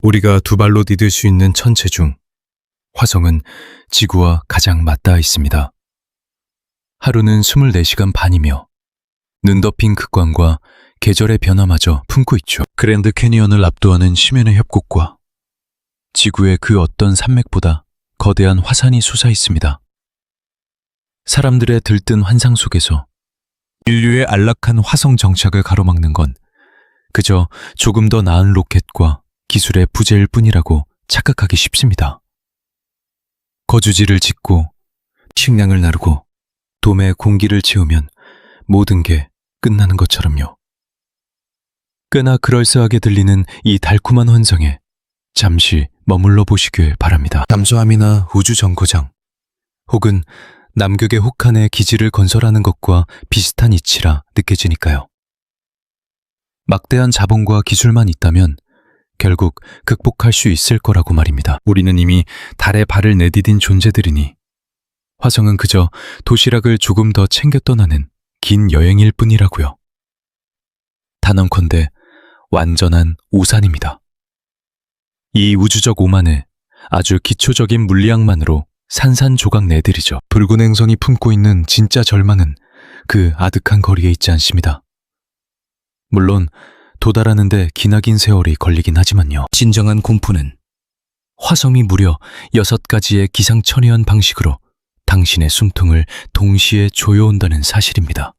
우리가 두 발로 디딜 수 있는 천체 중 화성은 지구와 가장 맞닿아 있습니다. 하루는 24시간 반이며 눈 덮인 극광과 계절의 변화마저 품고 있죠. 그랜드 캐니언을 압도하는 심연의 협곡과 지구의 그 어떤 산맥보다 거대한 화산이 솟아 있습니다. 사람들의 들뜬 환상 속에서 인류의 안락한 화성 정착을 가로막는 건 그저 조금 더 나은 로켓과 기술의 부재일 뿐이라고 착각하기 쉽습니다. 거주지를 짓고 식량을 나르고 돔에 공기를 채우면 모든 게 끝나는 것처럼요. 꽤나 그럴싸하게 들리는 이 달콤한 환상에 잠시 머물러 보시길 바랍니다. 잠수함이나 우주정거장 혹은 남극의 혹한에 기지를 건설하는 것과 비슷한 이치라 느껴지니까요. 막대한 자본과 기술만 있다면 결국 극복할 수 있을 거라고 말입니다. 우리는 이미 달에 발을 내디딘 존재들이니 화성은 그저 도시락을 조금 더 챙겨 떠나는 긴 여행일 뿐이라고요. 단언컨대 완전한 오산입니다. 이 우주적 오만에 아주 기초적인 물리학만으로 산산조각 내드리죠. 붉은 행성이 품고 있는 진짜 절망은 그 아득한 거리에 있지 않습니다. 물론 도달하는데 기나긴 세월이 걸리긴 하지만요. 진정한 공포는 화성이 무려 6가지의 기상천외한 방식으로 당신의 숨통을 동시에 조여온다는 사실입니다.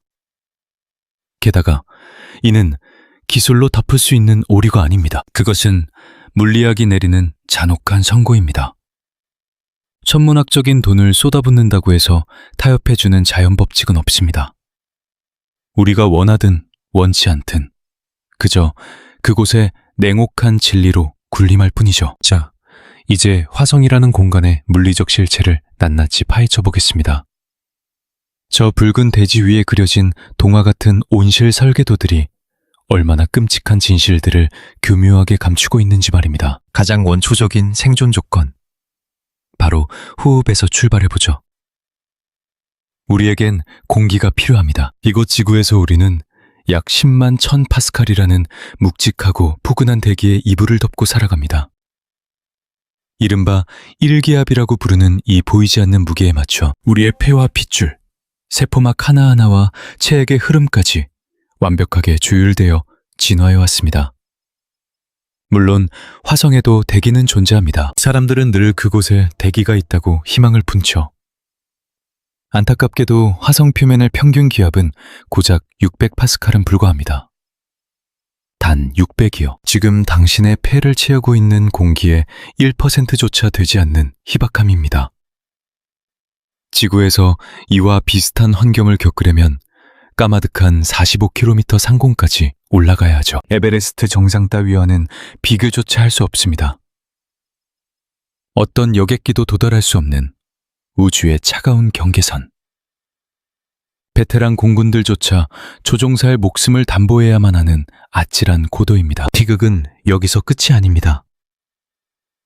게다가 이는 기술로 덮을 수 있는 오류가 아닙니다. 그것은 물리학이 내리는 잔혹한 선고입니다. 천문학적인 돈을 쏟아붓는다고 해서 타협해주는 자연법칙은 없습니다. 우리가 원하든 원치 않든 그저 그곳에 냉혹한 진리로 군림할 뿐이죠. 자, 이제 화성이라는 공간의 물리적 실체를 낱낱이 파헤쳐 보겠습니다. 저 붉은 대지 위에 그려진 동화 같은 온실 설계도들이 얼마나 끔찍한 진실들을 교묘하게 감추고 있는지 말입니다. 가장 원초적인 생존 조건, 바로 호흡에서 출발해보죠. 우리에겐 공기가 필요합니다. 이곳 지구에서 우리는 약 10만 1000파스칼이라는 묵직하고 포근한 대기에 이불을 덮고 살아갑니다. 이른바 1기압이라고 부르는 이 보이지 않는 무게에 맞춰 우리의 폐와 핏줄, 세포막 하나하나와 체액의 흐름까지 완벽하게 조율되어 진화해 왔습니다. 물론 화성에도 대기는 존재합니다. 사람들은 늘 그곳에 대기가 있다고 희망을 품죠. 안타깝게도 화성 표면의 평균 기압은 고작 600파스칼은 불과합니다. 단 600이요. 지금 당신의 폐를 채우고 있는 공기의 1%조차 되지 않는 희박함입니다. 지구에서 이와 비슷한 환경을 겪으려면 까마득한 45km 상공까지 올라가야 하죠. 에베레스트 정상 따위와는 비교조차 할 수 없습니다. 어떤 여객기도 도달할 수 없는 우주의 차가운 경계선. 베테랑 공군들조차 조종사의 목숨을 담보해야만 하는 아찔한 고도입니다. 비극은 여기서 끝이 아닙니다.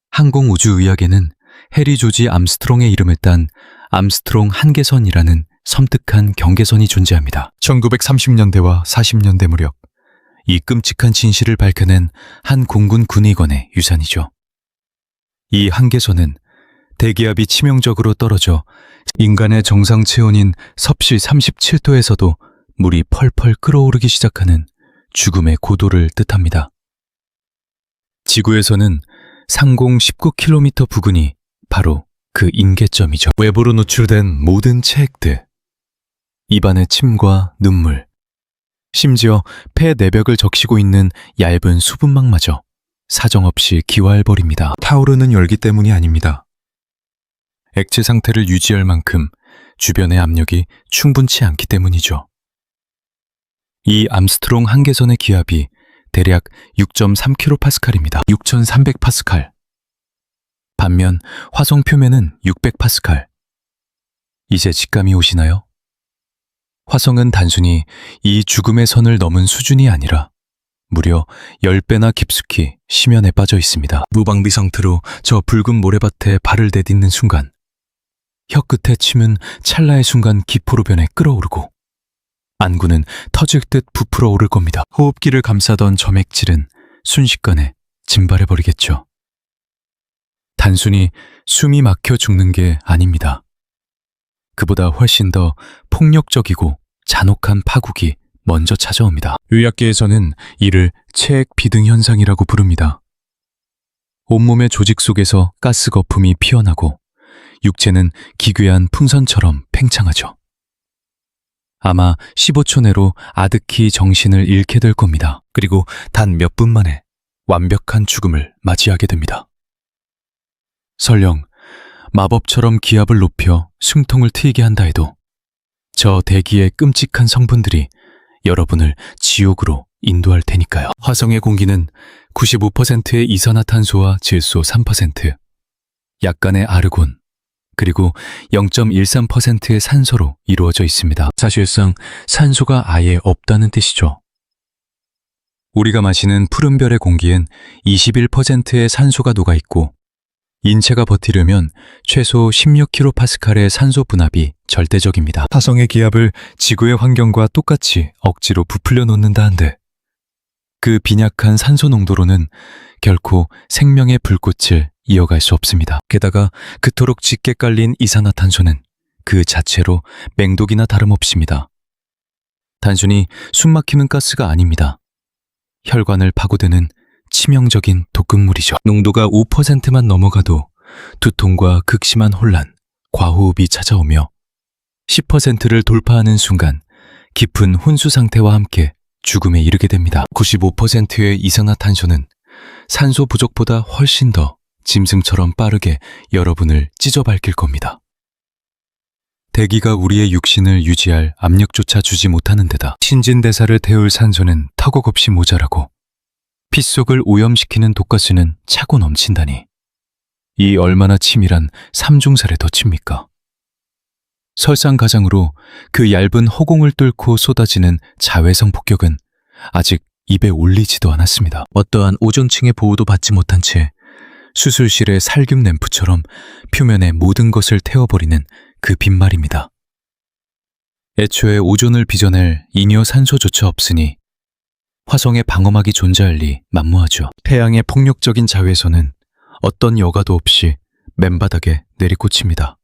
항공우주의학에는 해리 조지 암스트롱의 이름을 딴 암스트롱 한계선이라는 섬뜩한 경계선이 존재합니다. 1930년대와 40년대 무렵 이 끔찍한 진실을 밝혀낸 한 공군 군의관의 유산이죠. 이 한계선은 대기압이 치명적으로 떨어져 인간의 정상 체온인 섭씨 37도에서도 물이 펄펄 끓어오르기 시작하는 죽음의 고도를 뜻합니다. 지구에서는 상공 19km 부근이 바로 그 임계점이죠. 외부로 노출된 모든 체액들, 입안의 침과 눈물, 심지어 폐 내벽을 적시고 있는 얇은 수분막마저 사정없이 기화해버립니다. 타오르는 열기 때문이 아닙니다. 액체 상태를 유지할 만큼 주변의 압력이 충분치 않기 때문이죠. 이 암스트롱 한계선의 기압이 대략 6.3kPa입니다. 6300파스칼. 반면 화성 표면은 600파스칼. 이제 직감이 오시나요? 화성은 단순히 이 죽음의 선을 넘은 수준이 아니라 무려 10배나 깊숙이 심연에 빠져 있습니다. 무방비 상태로 저 붉은 모래밭에 발을 내딛는 순간 혀끝에 침은 찰나의 순간 기포로 변해 끓어오르고 안구는 터질 듯 부풀어 오를 겁니다. 호흡기를 감싸던 점액질은 순식간에 증발해버리겠죠. 단순히 숨이 막혀 죽는 게 아닙니다. 그보다 훨씬 더 폭력적이고 잔혹한 파국이 먼저 찾아옵니다. 의학계에서는 이를 체액 비등 현상이라고 부릅니다. 온몸의 조직 속에서 가스 거품이 피어나고 육체는 기괴한 풍선처럼 팽창하죠. 아마 15초 내로 아득히 정신을 잃게 될 겁니다. 그리고 단 몇 분 만에 완벽한 죽음을 맞이하게 됩니다. 설령 마법처럼 기압을 높여 숨통을 트이게 한다 해도 저 대기의 끔찍한 성분들이 여러분을 지옥으로 인도할 테니까요. 화성의 공기는 95%의 이산화탄소와 질소 3%, 약간의 아르곤, 그리고 0.13%의 산소로 이루어져 있습니다. 사실상 산소가 아예 없다는 뜻이죠. 우리가 마시는 푸른별의 공기엔 21%의 산소가 녹아있고 인체가 버티려면 최소 16kPa의 산소 분압이 절대적입니다. 화성의 기압을 지구의 환경과 똑같이 억지로 부풀려 놓는다 한데 그 빈약한 산소 농도로는 결코 생명의 불꽃을 이어갈 수 없습니다. 게다가 그토록 짙게 깔린 이산화탄소는 그 자체로 맹독이나 다름없습니다. 단순히 숨막히는 가스가 아닙니다. 혈관을 파고드는 치명적인 독극물이죠. 농도가 5%만 넘어가도 두통과 극심한 혼란, 과호흡이 찾아오며 10%를 돌파하는 순간 깊은 혼수 상태와 함께 죽음에 이르게 됩니다. 95%의 이산화탄소는 산소 부족보다 훨씬 더 짐승처럼 빠르게 여러분을 찢어밟힐 겁니다. 대기가 우리의 육신을 유지할 압력조차 주지 못하는 데다 신진대사를 태울 산소는 턱없이 모자라고 피 속을 오염시키는 독가스는 차고 넘친다니 이 얼마나 치밀한 삼중살에 덧칩니까? 설상가장으로 그 얇은 허공을 뚫고 쏟아지는 자외선 폭격은 아직 입에 올리지도 않았습니다. 어떠한 오존층의 보호도 받지 못한 채 수술실의 살균 램프처럼 표면의 모든 것을 태워버리는 그 빈말입니다. 애초에 오존을 빚어낼 잉여 산소조차 없으니 화성의 방어막이 존재할 리 만무하죠. 태양의 폭력적인 자외선은 어떤 여과도 없이 맨바닥에 내리꽂힙니다.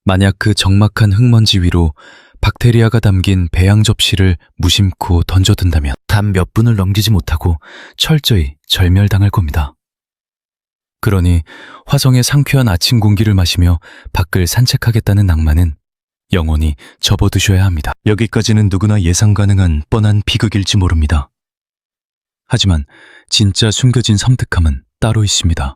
만약 그 적막한 흙먼지 위로 박테리아가 담긴 배양 접시를 무심코 던져둔다면 단 몇 분을 넘기지 못하고 철저히 절멸당할 겁니다. 그러니 화성의 상쾌한 아침 공기를 마시며 밖을 산책하겠다는 낭만은 영원히 접어두셔야 합니다. 여기까지는 누구나 예상 가능한 뻔한 비극일지 모릅니다. 하지만 진짜 숨겨진 섬뜩함은 따로 있습니다.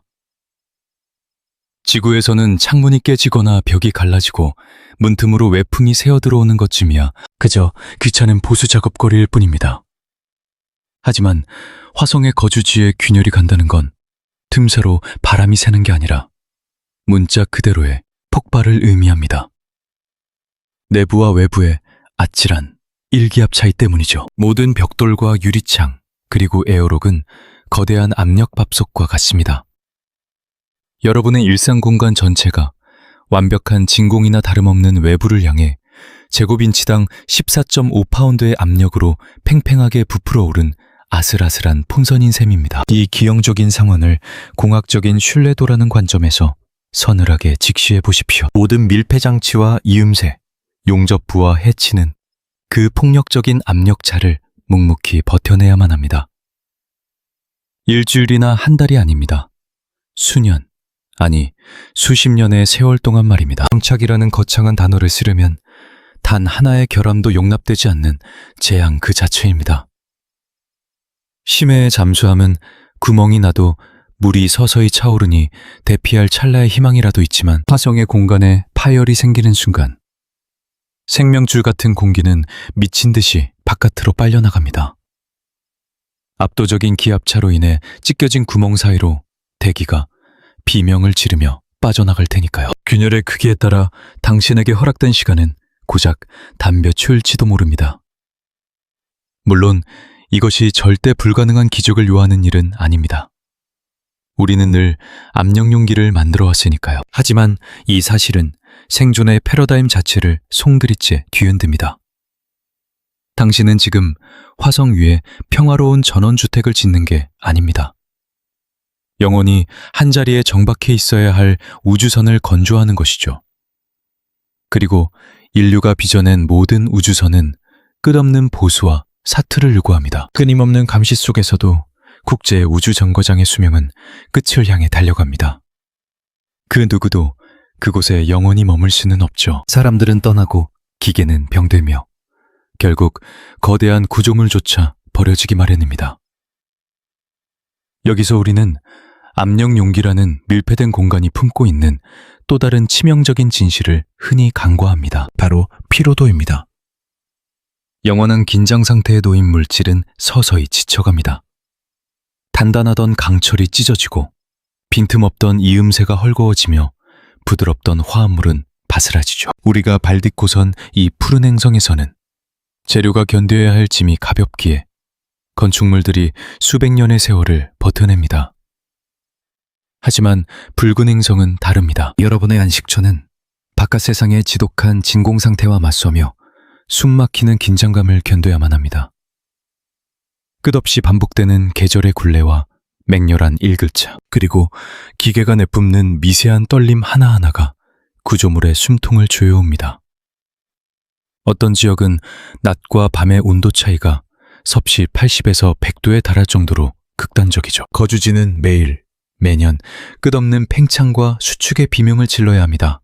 지구에서는 창문이 깨지거나 벽이 갈라지고 문틈으로 외풍이 새어 들어오는 것쯤이야 그저 귀찮은 보수 작업거리일 뿐입니다. 하지만 화성의 거주지에 균열이 간다는 건 틈새로 바람이 새는 게 아니라 문자 그대로의 폭발을 의미합니다. 내부와 외부의 아찔한 일기압 차이 때문이죠. 모든 벽돌과 유리창 그리고 에어록은 거대한 압력 밥솥과 같습니다. 여러분의 일상 공간 전체가 완벽한 진공이나 다름없는 외부를 향해 제곱인치당 14.5파운드의 압력으로 팽팽하게 부풀어 오른 아슬아슬한 풍선인 셈입니다. 이 기형적인 상황을 공학적인 신뢰도라는 관점에서 서늘하게 직시해 보십시오. 모든 밀폐장치와 이음새, 용접부와 해치는 그 폭력적인 압력차를 묵묵히 버텨내야만 합니다. 일주일이나 한 달이 아닙니다. 수년, 아니 수십 년의 세월 동안 말입니다. 정착이라는 거창한 단어를 쓰려면 단 하나의 결함도 용납되지 않는 재앙 그 자체입니다. 심해의 잠수함은 구멍이 나도 물이 서서히 차오르니 대피할 찰나의 희망이라도 있지만 화성의 공간에 파열이 생기는 순간 생명줄 같은 공기는 미친 듯이 바깥으로 빨려나갑니다. 압도적인 기압차로 인해 찢겨진 구멍 사이로 대기가 비명을 지르며 빠져나갈 테니까요. 균열의 크기에 따라 당신에게 허락된 시간은 고작 단몇초일지도 모릅니다. 물론 이것이 절대 불가능한 기적을 요하는 일은 아닙니다. 우리는 늘 압력 용기를 만들어 왔으니까요. 하지만 이 사실은 생존의 패러다임 자체를 송두리째 뒤흔듭니다. 당신은 지금 화성 위에 평화로운 전원주택을 짓는 게 아닙니다. 영원히 한자리에 정박해 있어야 할 우주선을 건조하는 것이죠. 그리고 인류가 빚어낸 모든 우주선은 끝없는 보수와 사투를 요구합니다. 끊임없는 감시 속에서도 국제 우주정거장의 수명은 끝을 향해 달려갑니다. 그 누구도 그곳에 영원히 머물 수는 없죠. 사람들은 떠나고 기계는 병들며 결국 거대한 구조물조차 버려지기 마련입니다. 여기서 우리는 압력용기라는 밀폐된 공간이 품고 있는 또 다른 치명적인 진실을 흔히 간과합니다. 바로 피로도입니다. 영원한 긴장 상태에 놓인 물질은 서서히 지쳐갑니다. 단단하던 강철이 찢어지고 빈틈없던 이음새가 헐거워지며 부드럽던 화합물은 바스라지죠. 우리가 발 딛고선 이 푸른 행성에서는 재료가 견뎌야 할 짐이 가볍기에 건축물들이 수백 년의 세월을 버텨냅니다. 하지만 붉은 행성은 다릅니다. 여러분의 안식처는 바깥 세상의 지독한 진공 상태와 맞서며 숨막히는 긴장감을 견뎌야만 합니다. 끝없이 반복되는 계절의 굴레와 맹렬한 일교차, 그리고 기계가 내뿜는 미세한 떨림 하나하나가 구조물의 숨통을 조여옵니다. 어떤 지역은 낮과 밤의 온도 차이가 섭씨 80에서 100도에 달할 정도로 극단적이죠. 거주지는 매일, 매년 끝없는 팽창과 수축의 비명을 질러야 합니다.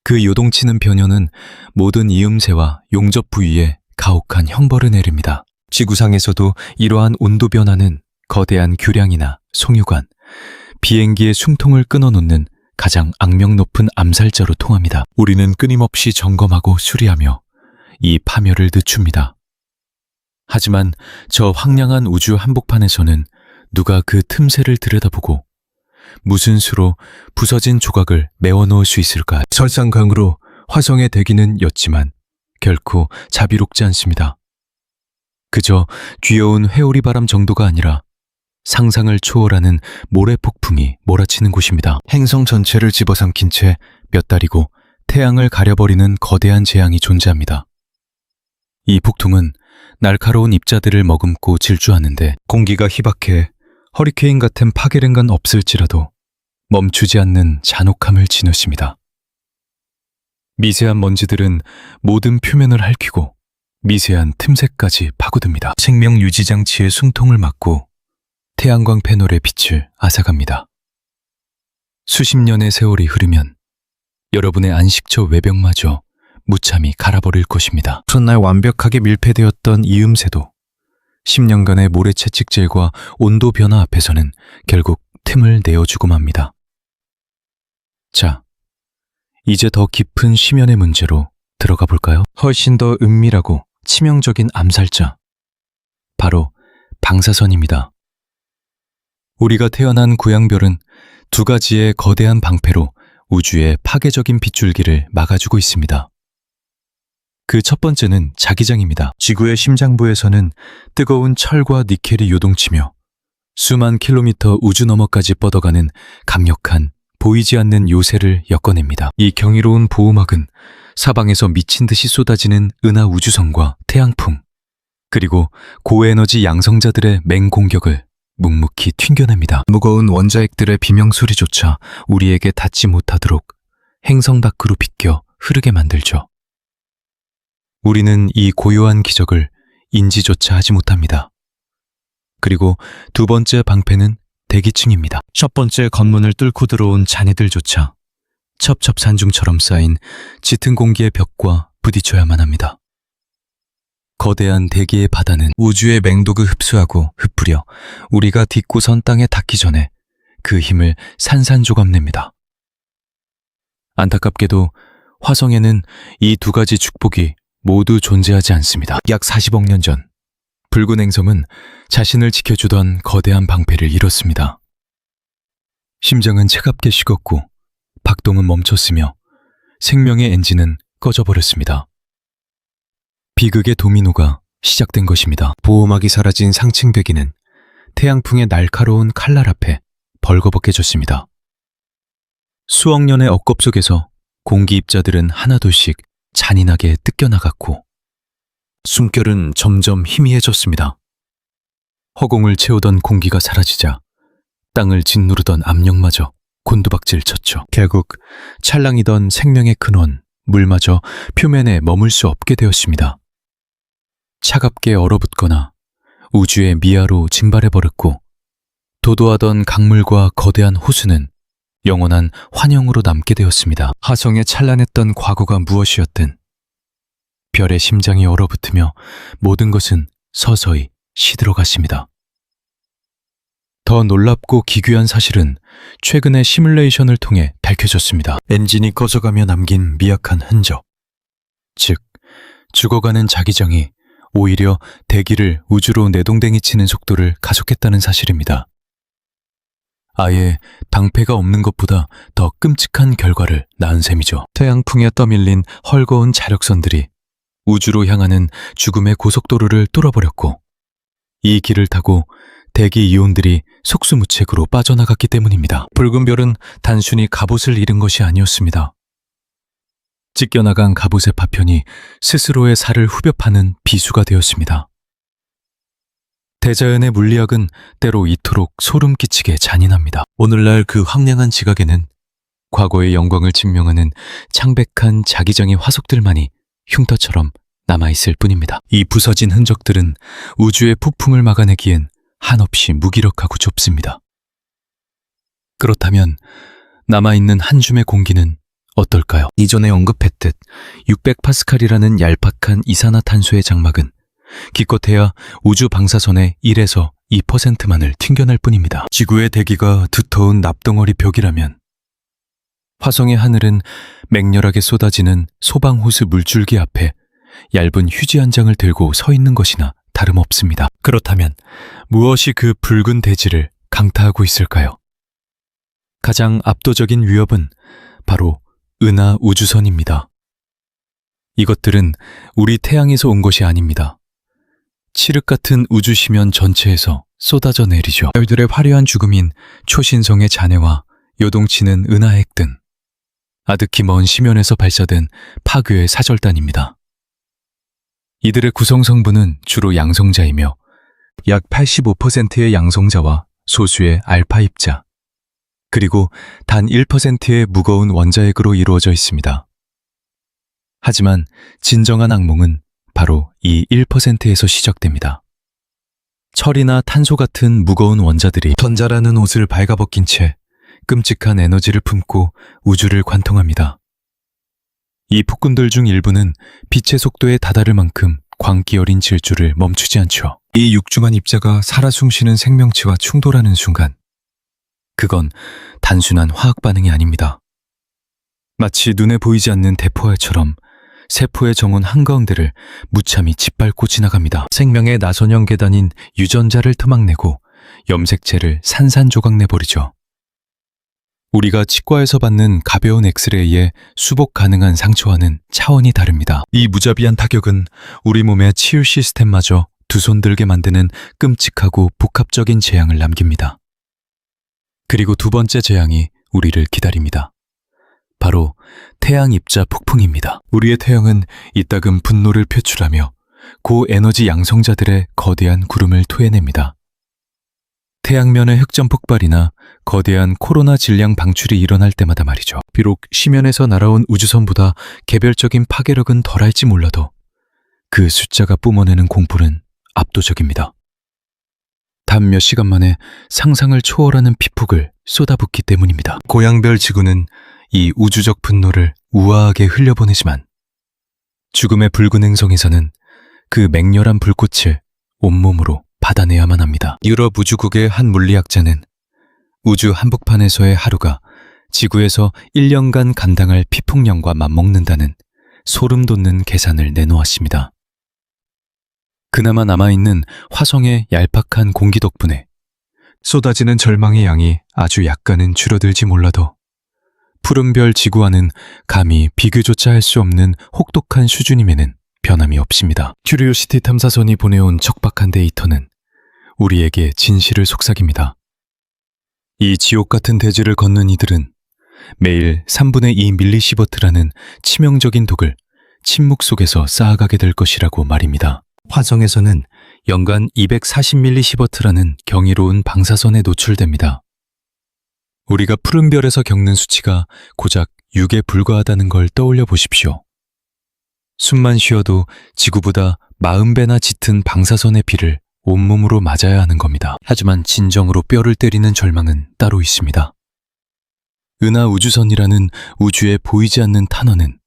그 요동치는 변효는 모든 이음새와 용접 부위에 가혹한 형벌을 내립니다. 지구상에서도 이러한 온도 변화는 거대한 규량이나 송유관, 비행기의 숨통을 끊어놓는 가장 악명 높은 암살자로 통합니다. 우리는 끊임없이 점검하고 수리하며 이 파멸을 늦춥니다. 하지만 저 황량한 우주 한복판에서는 누가 그 틈새를 들여다보고 무슨 수로 부서진 조각을 메워놓을 수 있을까? 설상강으로 화성의 대기는 였지만 결코 자비롭지 않습니다. 그저 귀여운 회오리 바람 정도가 아니라 상상을 초월하는 모래폭풍이 몰아치는 곳입니다. 행성 전체를 집어삼킨 채 몇 달이고 태양을 가려버리는 거대한 재앙이 존재합니다. 이 폭풍은 날카로운 입자들을 머금고 질주하는데 공기가 희박해 허리케인 같은 파괴랭간 없을지라도 멈추지 않는 잔혹함을 지누십니다. 미세한 먼지들은 모든 표면을 핥히고 미세한 틈새까지 파고듭니다. 생명 유지 장치의 숨통을 막고 태양광 패널의 빛을 앗아갑니다. 수십 년의 세월이 흐르면 여러분의 안식처 외벽마저 무참히 갈아버릴 것입니다. 첫날 완벽하게 밀폐되었던 이음새도 10년간의 모래 채찍질과 온도 변화 앞에서는 결국 틈을 내어주고 맙니다. 자, 이제 더 깊은 심연의 문제로 들어가 볼까요? 훨씬 더 은밀하고 치명적인 암살자, 바로 방사선입니다. 우리가 태어난 고향별은 두 가지의 거대한 방패로 우주의 파괴적인 빗줄기를 막아주고 있습니다. 그 첫 번째는 자기장입니다. 지구의 심장부에서는 뜨거운 철과 니켈이 요동치며 수만 킬로미터 우주 너머까지 뻗어가는 강력한 보이지 않는 요새를 엮어냅니다. 이 경이로운 보호막은 사방에서 미친 듯이 쏟아지는 은하 우주선과 태양풍, 그리고 고에너지 양성자들의 맹공격을 묵묵히 튕겨냅니다. 무거운 원자핵들의 비명소리조차 우리에게 닿지 못하도록 행성 밖으로 비껴 흐르게 만들죠. 우리는 이 고요한 기적을 인지조차 하지 못합니다. 그리고 두 번째 방패는 대기층입니다. 첫 번째 관문을 뚫고 들어온 잔해들조차 첩첩산중처럼 쌓인 짙은 공기의 벽과 부딪혀야만 합니다. 거대한 대기의 바다는 우주의 맹독을 흡수하고 흩뿌려 우리가 딛고 선 땅에 닿기 전에 그 힘을 산산조각냅니다. 안타깝게도 화성에는 이 두 가지 축복이 모두 존재하지 않습니다. 약 40억 년 전, 붉은 행성은 자신을 지켜주던 거대한 방패를 잃었습니다. 심장은 차갑게 식었고 박동은 멈췄으며 생명의 엔진은 꺼져버렸습니다. 비극의 도미노가 시작된 것입니다. 보호막이 사라진 상층 대기는 태양풍의 날카로운 칼날 앞에 벌거벗겨졌습니다. 수억 년의 억겁 속에서 공기 입자들은 하나둘씩 잔인하게 뜯겨나갔고 숨결은 점점 희미해졌습니다. 허공을 채우던 공기가 사라지자 땅을 짓누르던 압력마저 곤두박질 쳤죠. 결국 찰랑이던 생명의 근원, 물마저 표면에 머물 수 없게 되었습니다. 차갑게 얼어붙거나 우주의 미아로 증발해버렸고 도도하던 강물과 거대한 호수는 영원한 환영으로 남게 되었습니다. 화성에 찬란했던 과거가 무엇이었든 별의 심장이 얼어붙으며 모든 것은 서서히 시들어갔습니다. 더 놀랍고 기괴한 사실은 최근의 시뮬레이션을 통해 밝혀졌습니다. 엔진이 꺼져가며 남긴 미약한 흔적, 즉 죽어가는 자기장이 오히려 대기를 우주로 내동댕이 치는 속도를 가속했다는 사실입니다. 아예 방패가 없는 것보다 더 끔찍한 결과를 낳은 셈이죠. 태양풍에 떠밀린 헐거운 자력선들이 우주로 향하는 죽음의 고속도로를 뚫어버렸고 이 길을 타고 대기 이온들이 속수무책으로 빠져나갔기 때문입니다. 붉은 별은 단순히 갑옷을 잃은 것이 아니었습니다. 찢겨나간 갑옷의 파편이 스스로의 살을 후벼 파는 비수가 되었습니다. 대자연의 물리학은 때로 이토록 소름 끼치게 잔인합니다. 오늘날 그 황량한 지각에는 과거의 영광을 증명하는 창백한 자기장의 화석들만이 흉터처럼 남아있을 뿐입니다. 이 부서진 흔적들은 우주의 폭풍을 막아내기엔 한없이 무기력하고 좁습니다. 그렇다면 남아있는 한 줌의 공기는 어떨까요? 이전에 언급했듯 600파스칼이라는 얄팍한 이산화탄소의 장막은 기껏해야 우주 방사선의 1에서 2%만을 튕겨낼 뿐입니다. 지구의 대기가 두터운 납덩어리 벽이라면 화성의 하늘은 맹렬하게 쏟아지는 소방호스 물줄기 앞에 얇은 휴지 한 장을 들고 서 있는 것이나 다름없습니다. 그렇다면 무엇이 그 붉은 대지를 강타하고 있을까요? 가장 압도적인 위협은 바로 은하 우주선입니다. 이것들은 우리 태양에서 온 것이 아닙니다. 칠흑 같은 우주 심연 전체에서 쏟아져 내리죠. 별들의 화려한 죽음인 초신성의 잔해와 요동치는 은하핵 등 아득히 먼 심연에서 발사된 파괴의 사절단입니다. 이들의 구성 성분은 주로 양성자이며 약 85%의 양성자와 소수의 알파 입자, 그리고 단 1%의 무거운 원자핵으로 이루어져 있습니다. 하지만 진정한 악몽은 바로 이 1%에서 시작됩니다. 철이나 탄소 같은 무거운 원자들이 전자라는 옷을 발가벗긴 채 끔찍한 에너지를 품고 우주를 관통합니다. 이 폭군들 중 일부는 빛의 속도에 다다를 만큼 광기 어린 질주를 멈추지 않죠. 이 육중한 입자가 살아 숨쉬는 생명체와 충돌하는 순간 그건 단순한 화학 반응이 아닙니다. 마치 눈에 보이지 않는 대포알처럼 세포의 정원 한가운데를 무참히 짓밟고 지나갑니다. 생명의 나선형 계단인 유전자를 토막내고 염색체를 산산조각 내버리죠. 우리가 치과에서 받는 가벼운 엑스레이에 수복 가능한 상처와는 차원이 다릅니다. 이 무자비한 타격은 우리 몸의 치유 시스템마저 두 손 들게 만드는 끔찍하고 복합적인 재앙을 남깁니다. 그리고 두 번째 재앙이 우리를 기다립니다. 바로 태양 입자 폭풍입니다. 우리의 태양은 이따금 분노를 표출하며 고에너지 양성자들의 거대한 구름을 토해냅니다. 태양면의 흑점 폭발이나 거대한 코로나 질량 방출이 일어날 때마다 말이죠. 비록 심연에서 날아온 우주선보다 개별적인 파괴력은 덜할지 몰라도 그 숫자가 뿜어내는 공포는 압도적입니다. 단 몇 시간 만에 상상을 초월하는 피폭을 쏟아붓기 때문입니다. 고양별 지구는 이 우주적 분노를 우아하게 흘려보내지만 죽음의 붉은 행성에서는 그 맹렬한 불꽃을 온몸으로 받아내야만 합니다. 유럽 우주국의 한 물리학자는 우주 한복판에서의 하루가 지구에서 1년간 감당할 피폭량과 맞먹는다는 소름 돋는 계산을 내놓았습니다. 그나마 남아있는 화성의 얄팍한 공기 덕분에 쏟아지는 절망의 양이 아주 약간은 줄어들지 몰라도 푸른별 지구와는 감히 비교조차 할 수 없는 혹독한 수준임에는 변함이 없습니다. 큐리오시티 탐사선이 보내온 척박한 데이터는 우리에게 진실을 속삭입니다. 이 지옥 같은 대지를 걷는 이들은 매일 3분의 2 밀리시버트라는 치명적인 독을 침묵 속에서 쌓아가게 될 것이라고 말입니다. 화성에서는 연간 240밀리시버트라는 경이로운 방사선에 노출됩니다. 우리가 푸른 별에서 겪는 수치가 고작 6에 불과하다는 걸 떠올려 보십시오. 숨만 쉬어도 지구보다 40배나 짙은 방사선의 비를 온몸으로 맞아야 하는 겁니다. 하지만 진정으로 뼈를 때리는 절망은 따로 있습니다. 은하 우주선이라는 우주에 보이지 않는 탄원은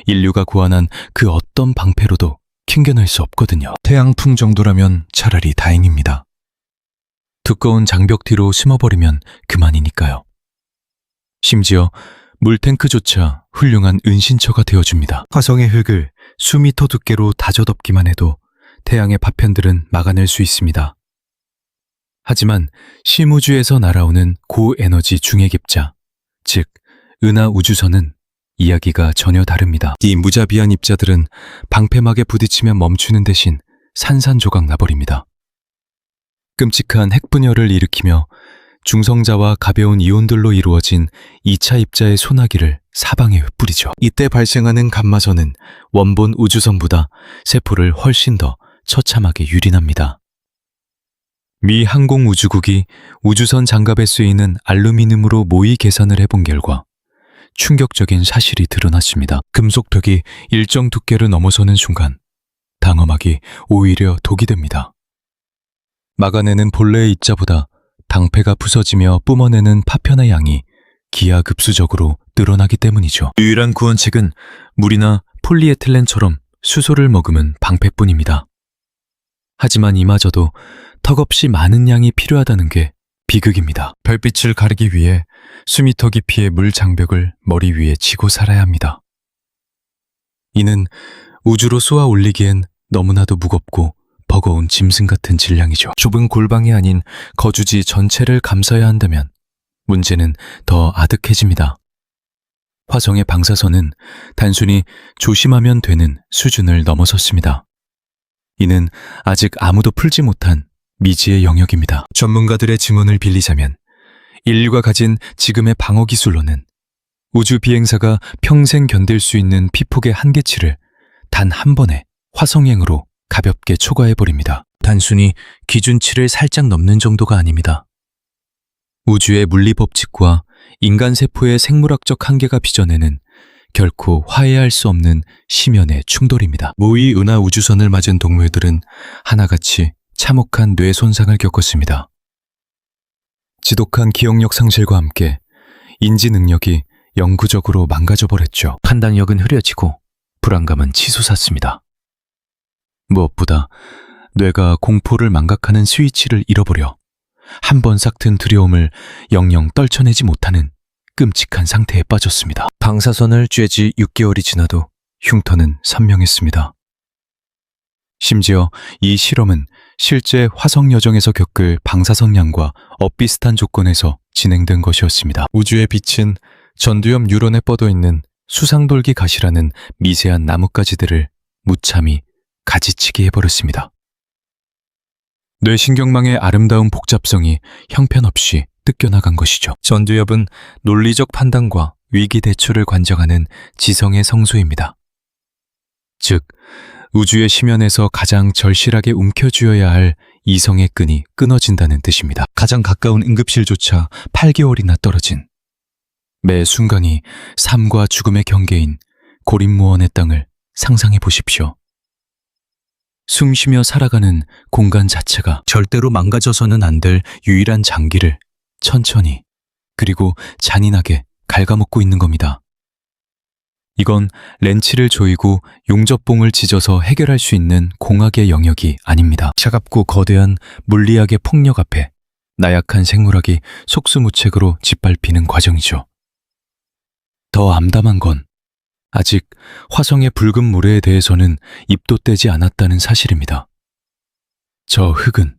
인류가 고안한 그 어떤 방패로도 튕겨낼 수 없거든요. 태양풍 정도라면 차라리 다행입니다. 두꺼운 장벽 뒤로 숨어버리면 그만이니까요. 심지어 물탱크조차 훌륭한 은신처가 되어줍니다. 화성의 흙을 수미터 두께로 다져덮기만 해도 태양의 파편들은 막아낼 수 있습니다. 하지만 심우주에서 날아오는 고에너지 중해깁자, 즉 은하 우주선은 이야기가 전혀 다릅니다. 이 무자비한 입자들은 방패막에 부딪히면 멈추는 대신 산산조각 나버립니다. 끔찍한 핵분열을 일으키며 중성자와 가벼운 이온들로 이루어진 2차 입자의 소나기를 사방에 흩뿌리죠. 이때 발생하는 감마선은 원본 우주선보다 세포를 훨씬 더 처참하게 유린합니다. 미 항공우주국이 우주선 장갑에 쓰이는 알루미늄으로 모의 계산을 해본 결과 충격적인 사실이 드러났습니다. 금속벽이 일정 두께를 넘어서는 순간 당험막이 오히려 독이 됩니다. 막아내는 본래의 입자보다 방패가 부서지며 뿜어내는 파편의 양이 기하급수적으로 늘어나기 때문이죠. 유일한 구원책은 물이나 폴리에틸렌처럼 수소를 머금은 방패뿐입니다. 하지만 이마저도 턱없이 많은 양이 필요하다는 게 비극입니다. 별빛을 가리기 위해 수미터 깊이의 물 장벽을 머리 위에 지고 살아야 합니다. 이는 우주로 쏘아 올리기엔 너무나도 무겁고 버거운 짐승 같은 질량이죠. 좁은 골방이 아닌 거주지 전체를 감싸야 한다면 문제는 더 아득해집니다. 화성의 방사선은 단순히 조심하면 되는 수준을 넘어섰습니다. 이는 아직 아무도 풀지 못한 미지의 영역입니다. 전문가들의 증언을 빌리자면 인류가 가진 지금의 방어 기술로는 우주 비행사가 평생 견딜 수 있는 피폭의 한계치를 단 한 번의 화성행으로 가볍게 초과해버립니다. 단순히 기준치를 살짝 넘는 정도가 아닙니다. 우주의 물리 법칙과 인간 세포의 생물학적 한계가 빚어내는 결코 화해할 수 없는 심연의 충돌입니다. 모의 은하 우주선을 맞은 동물들은 하나같이 참혹한 뇌 손상을 겪었습니다. 지독한 기억력 상실과 함께 인지 능력이 영구적으로 망가져버렸죠. 판단력은 흐려지고 불안감은 치솟았습니다. 무엇보다 뇌가 공포를 망각하는 스위치를 잃어버려 한 번 싹튼 두려움을 영영 떨쳐내지 못하는 끔찍한 상태에 빠졌습니다. 방사선을 쬐지 6개월이 지나도 흉터는 선명했습니다. 심지어 이 실험은 실제 화성 여정에서 겪을 방사선량과 엇비슷한 조건에서 진행된 것이었습니다. 우주의 빛은 전두엽 뉴런에 뻗어있는 수상돌기 가시라는 미세한 나뭇가지들을 무참히 가지치기 해버렸습니다. 뇌신경망의 아름다운 복잡성이 형편없이 뜯겨나간 것이죠. 전두엽은 논리적 판단과 위기 대처를 관정하는 지성의 성소입니다. 즉, 우주의 심연에서 가장 절실하게 움켜쥐어야 할 이성의 끈이 끊어진다는 뜻입니다. 가장 가까운 응급실조차 8개월이나 떨어진 매 순간이 삶과 죽음의 경계인 고립무원의 땅을 상상해 보십시오. 숨쉬며 살아가는 공간 자체가 절대로 망가져서는 안 될 유일한 장기를 천천히 그리고 잔인하게 갉아먹고 있는 겁니다. 이건 렌치를 조이고 용접봉을 찢어서 해결할 수 있는 공학의 영역이 아닙니다. 차갑고 거대한 물리학의 폭력 앞에 나약한 생물학이 속수무책으로 짓밟히는 과정이죠. 더 암담한 건 아직 화성의 붉은 모래에 대해서는 입도 떼지 않았다는 사실입니다. 저 흙은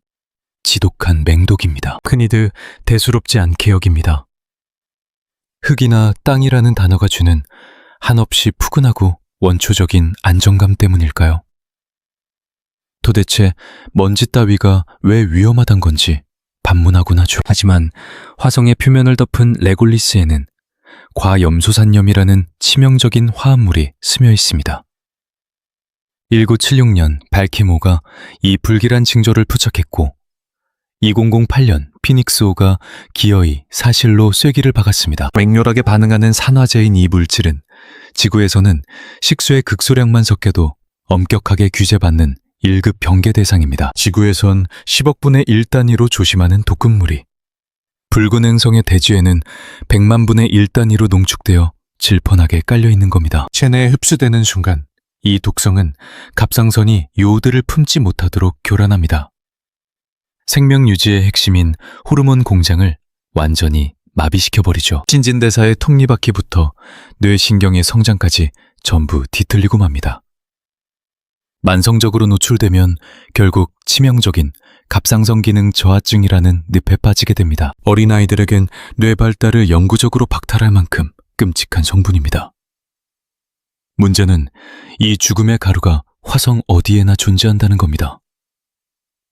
지독한 맹독입니다. 흔히들 대수롭지 않게 여깁니다. 흙이나 땅이라는 단어가 주는 한없이 푸근하고 원초적인 안정감 때문일까요? 도대체 먼지 따위가 왜 위험하단 건지 반문하곤 하죠. 하지만 화성의 표면을 덮은 레골리스에는 과염소산염이라는 치명적인 화합물이 스며 있습니다. 1976년 발키모가 이 불길한 징조를 포착했고 2008년 피닉스호가 기어이 사실로 쐐기를 박았습니다. 맹렬하게 반응하는 산화제인 이 물질은 지구에서는 식수의 극소량만 섞여도 엄격하게 규제받는 1급 병계 대상입니다. 지구에선 10억분의 1 단위로 조심하는 독극물이 붉은 행성의 대지에는 100만 분의 1 단위로 농축되어 질펀하게 깔려있는 겁니다. 체내에 흡수되는 순간 이 독성은 갑상선이 요오드를 품지 못하도록 교란합니다. 생명 유지의 핵심인 호르몬 공장을 완전히 마비시켜버리죠. 신진대사의 톱니바퀴부터 뇌신경의 성장까지 전부 뒤틀리고 맙니다. 만성적으로 노출되면 결국 치명적인 갑상선 기능 저하증이라는 늪에 빠지게 됩니다. 어린아이들에겐 뇌 발달을 영구적으로 박탈할 만큼 끔찍한 성분입니다. 문제는 이 죽음의 가루가 화성 어디에나 존재한다는 겁니다.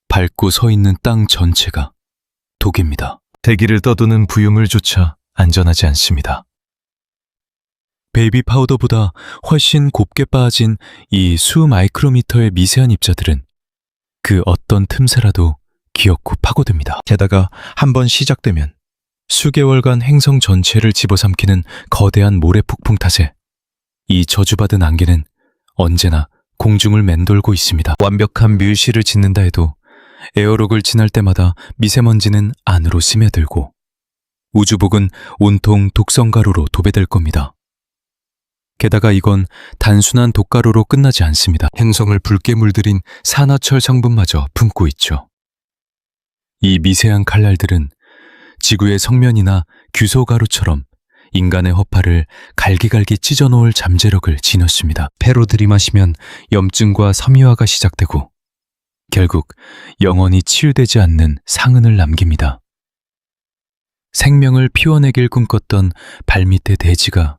밟고 서 있는 땅 전체가 독입니다. 대기를 떠도는 부유물조차 안전하지 않습니다. 베이비 파우더보다 훨씬 곱게 빠진 이 수 마이크로미터의 미세한 입자들은 그 어떤 틈새라도 기어코 파고듭니다. 게다가 한번 시작되면 수개월간 행성 전체를 집어삼키는 거대한 모래 폭풍 탓에 이 저주받은 안개는 언제나 공중을 맴돌고 있습니다. 완벽한 뮤실을 짓는다 해도 에어록을 지날 때마다 미세먼지는 안으로 스며들고 우주복은 온통 독성가루로 도배될 겁니다. 게다가 이건 단순한 독가루로 끝나지 않습니다. 행성을 붉게 물들인 산화철 성분마저 품고 있죠. 이 미세한 칼날들은 지구의 성면이나 규소가루처럼 인간의 허파를 갈기갈기 찢어놓을 잠재력을 지녔습니다. 폐로 들이마시면 염증과 섬유화가 시작되고 결국 영원히 치유되지 않는 상흔을 남깁니다. 생명을 피워내길 꿈꿨던 발밑의 대지가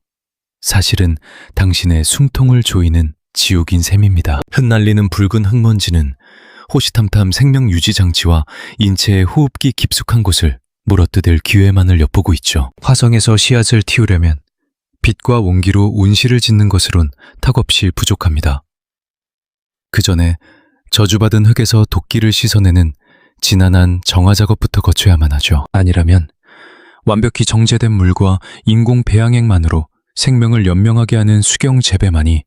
사실은 당신의 숨통을 조이는 지옥인 셈입니다. 흩날리는 붉은 흙먼지는 호시탐탐 생명 유지 장치와 인체의 호흡기 깊숙한 곳을 물어뜯을 기회만을 엿보고 있죠. 화성에서 씨앗을 틔우려면 빛과 온기로 온실을 짓는 것으론 턱없이 부족합니다. 그 전에 저주받은 흙에서 도끼를 씻어내는 지난한 정화 작업부터 거쳐야만 하죠. 아니라면 완벽히 정제된 물과 인공 배양액만으로 생명을 연명하게 하는 수경 재배만이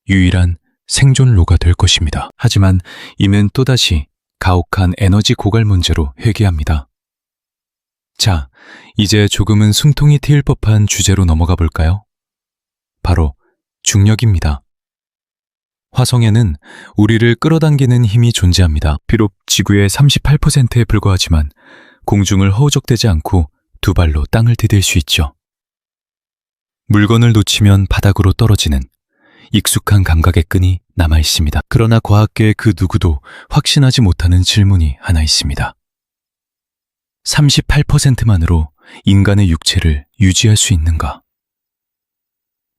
유일한 생존로가 될 것입니다. 하지만 이는 또다시 가혹한 에너지 고갈 문제로 회귀합니다. 자, 이제 조금은 숨통이 트일 법한 주제로 넘어가 볼까요? 바로 중력입니다. 화성에는 우리를 끌어당기는 힘이 존재합니다. 비록 지구의 38%에 불과하지만 공중을 허우적대지 않고 두 발로 땅을 디딜 수 있죠. 물건을 놓치면 바닥으로 떨어지는 익숙한 감각의 끈이 남아 있습니다. 그러나 과학계의 그 누구도 확신하지 못하는 질문이 하나 있습니다. 38%만으로 인간의 육체를 유지할 수 있는가?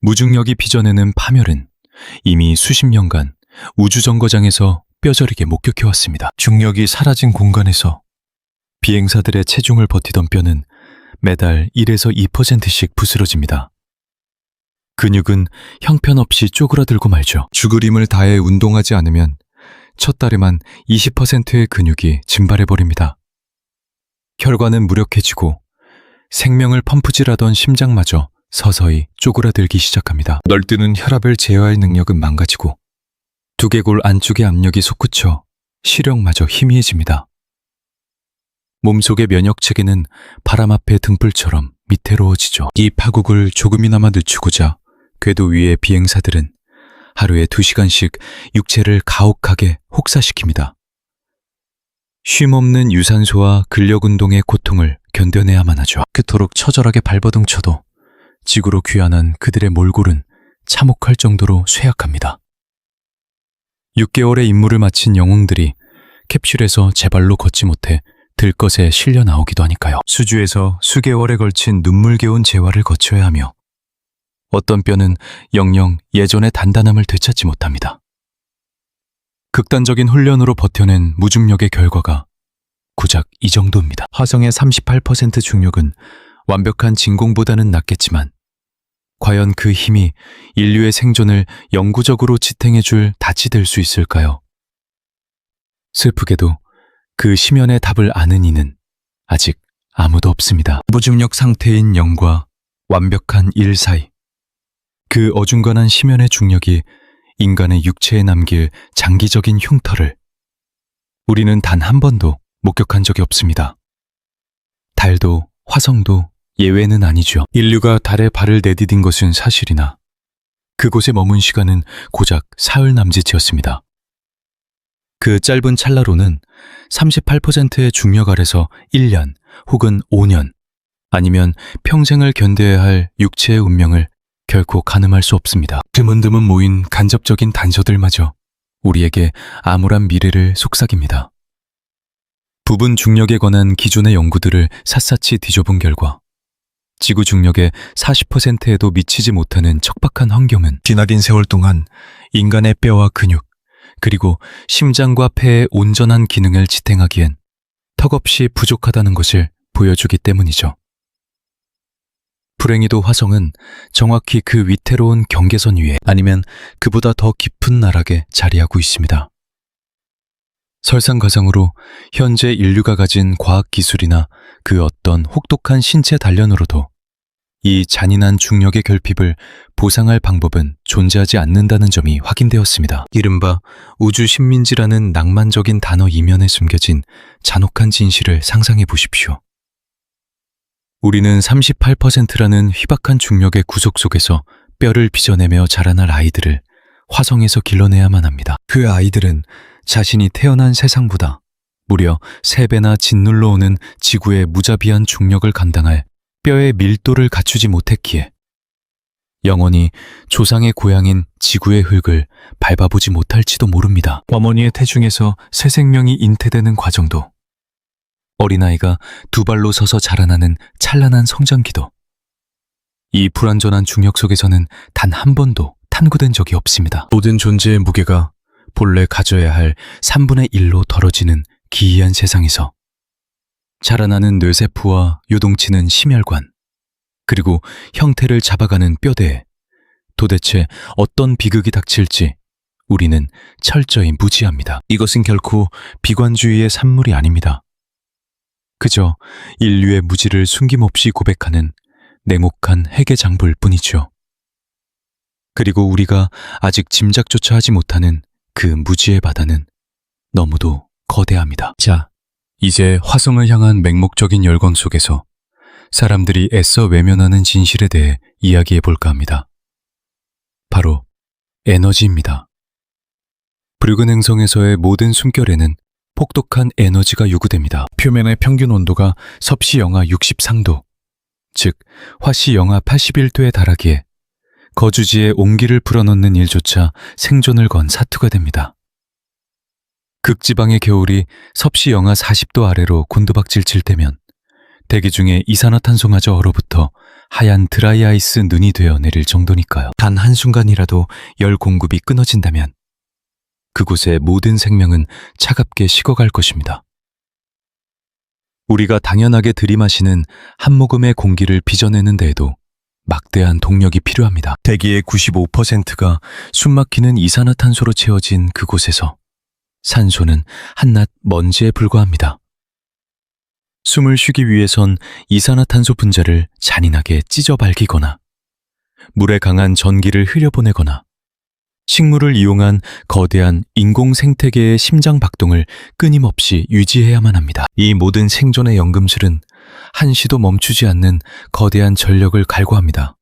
무중력이 빚어내는 파멸은 이미 수십 년간 우주정거장에서 뼈저리게 목격해왔습니다. 중력이 사라진 공간에서 비행사들의 체중을 버티던 뼈는 매달 1에서 2%씩 부스러집니다. 근육은 형편없이 쪼그라들고 말죠. 죽을 힘을 다해 운동하지 않으면 첫 달에만 20%의 근육이 증발해버립니다. 혈관은 무력해지고 생명을 펌프질하던 심장마저 서서히 쪼그라들기 시작합니다. 널뛰는 혈압을 제어할 능력은 망가지고 두개골 안쪽의 압력이 솟구쳐 시력마저 희미해집니다. 몸속의 면역체계는 바람 앞의 등불처럼 위태로워지죠. 이 파국을 조금이나마 늦추고자 궤도 위의 비행사들은 하루에 2시간씩 육체를 가혹하게 혹사시킵니다. 쉼없는 유산소와 근력운동의 고통을 견뎌내야만 하죠. 그토록 처절하게 발버둥쳐도 지구로 귀환한 그들의 몰골은 참혹할 정도로 쇠약합니다. 6개월의 임무를 마친 영웅들이 캡슐에서 제발로 걷지 못해 들것에 실려 나오기도 하니까요. 수주에서 수개월에 걸친 눈물겨운 재활을 거쳐야 하며 어떤 뼈는 영영 예전의 단단함을 되찾지 못합니다. 극단적인 훈련으로 버텨낸 무중력의 결과가 고작 이 정도입니다. 화성의 38% 중력은 완벽한 진공보다는 낫겠지만 과연 그 힘이 인류의 생존을 영구적으로 지탱해줄 닻이 될 수 있을까요? 슬프게도 그 심연의 답을 아는 이는 아직 아무도 없습니다. 무중력 상태인 영과 완벽한 일 사이. 그 어중간한 심연의 중력이 인간의 육체에 남길 장기적인 흉터를 우리는 단 한 번도 목격한 적이 없습니다. 달도 화성도 예외는 아니죠. 인류가 달에 발을 내디딘 것은 사실이나 그곳에 머문 시간은 고작 사흘 남짓이었습니다. 그 짧은 찰나로는 38%의 중력 아래서 1년 혹은 5년 아니면 평생을 견뎌야 할 육체의 운명을 결코 가늠할 수 없습니다. 드문드문 모인 간접적인 단서들마저 우리에게 암울한 미래를 속삭입니다. 부분 중력에 관한 기존의 연구들을 샅샅이 뒤져본 결과 지구 중력의 40%에도 미치지 못하는 척박한 환경은 지나긴 세월 동안 인간의 뼈와 근육, 그리고 심장과 폐의 온전한 기능을 지탱하기엔 턱없이 부족하다는 것을 보여주기 때문이죠. 불행히도 화성은 정확히 그 위태로운 경계선 위에 아니면 그보다 더 깊은 나락에 자리하고 있습니다. 설상가상으로 현재 인류가 가진 과학기술이나 그 어떤 혹독한 신체 단련으로도 이 잔인한 중력의 결핍을 보상할 방법은 존재하지 않는다는 점이 확인되었습니다. 이른바 우주식민지라는 낭만적인 단어 이면에 숨겨진 잔혹한 진실을 상상해 보십시오. 우리는 38%라는 희박한 중력의 구속 속에서 뼈를 빚어내며 자라날 아이들을 화성에서 길러내야만 합니다. 그 아이들은 자신이 태어난 세상보다 무려 3배나 짓눌러 오는 지구의 무자비한 중력을 감당할 뼈의 밀도를 갖추지 못했기에 영원히 조상의 고향인 지구의 흙을 밟아보지 못할지도 모릅니다. 어머니의 태중에서 새 생명이 잉태되는 과정도 어린아이가 두 발로 서서 자라나는 찬란한 성장기도 이 불완전한 중력 속에서는 단 한 번도 탐구된 적이 없습니다. 모든 존재의 무게가 본래 가져야 할 3분의 1로 덜어지는 기이한 세상에서 자라나는 뇌세포와 요동치는 심혈관, 그리고 형태를 잡아가는 뼈대에 도대체 어떤 비극이 닥칠지 우리는 철저히 무지합니다. 이것은 결코 비관주의의 산물이 아닙니다. 그저 인류의 무지를 숨김없이 고백하는 냉혹한 회계장부일 뿐이죠. 그리고 우리가 아직 짐작조차 하지 못하는 그 무지의 바다는 너무도 거대합니다. 자, 이제 화성을 향한 맹목적인 열광 속에서 사람들이 애써 외면하는 진실에 대해 이야기해 볼까 합니다. 바로 에너지입니다. 붉은 행성에서의 모든 숨결에는 혹독한 에너지가 요구됩니다. 표면의 평균 온도가 섭씨 영하 63도, 즉 화씨 영하 81도에 달하기에 거주지에 온기를 불어넣는 일조차 생존을 건 사투가 됩니다. 극지방의 겨울이 섭씨 영하 40도 아래로 곤두박질 칠 때면 대기 중에 이산화탄소마저 얼어붙어 하얀 드라이 아이스 눈이 되어 내릴 정도니까요. 단 한순간이라도 열 공급이 끊어진다면 그곳의 모든 생명은 차갑게 식어갈 것입니다. 우리가 당연하게 들이마시는 한 모금의 공기를 빚어내는 데에도 막대한 동력이 필요합니다. 대기의 95%가 숨막히는 이산화탄소로 채워진 그곳에서 산소는 한낱 먼지에 불과합니다. 숨을 쉬기 위해선 이산화탄소 분자를 잔인하게 찢어 발기거나 물에 강한 전기를 흘려보내거나 식물을 이용한 거대한 인공 생태계의 심장 박동을 끊임없이 유지해야만 합니다. 이 모든 생존의 연금술은 한시도 멈추지 않는 거대한 전력을 갈구합니다.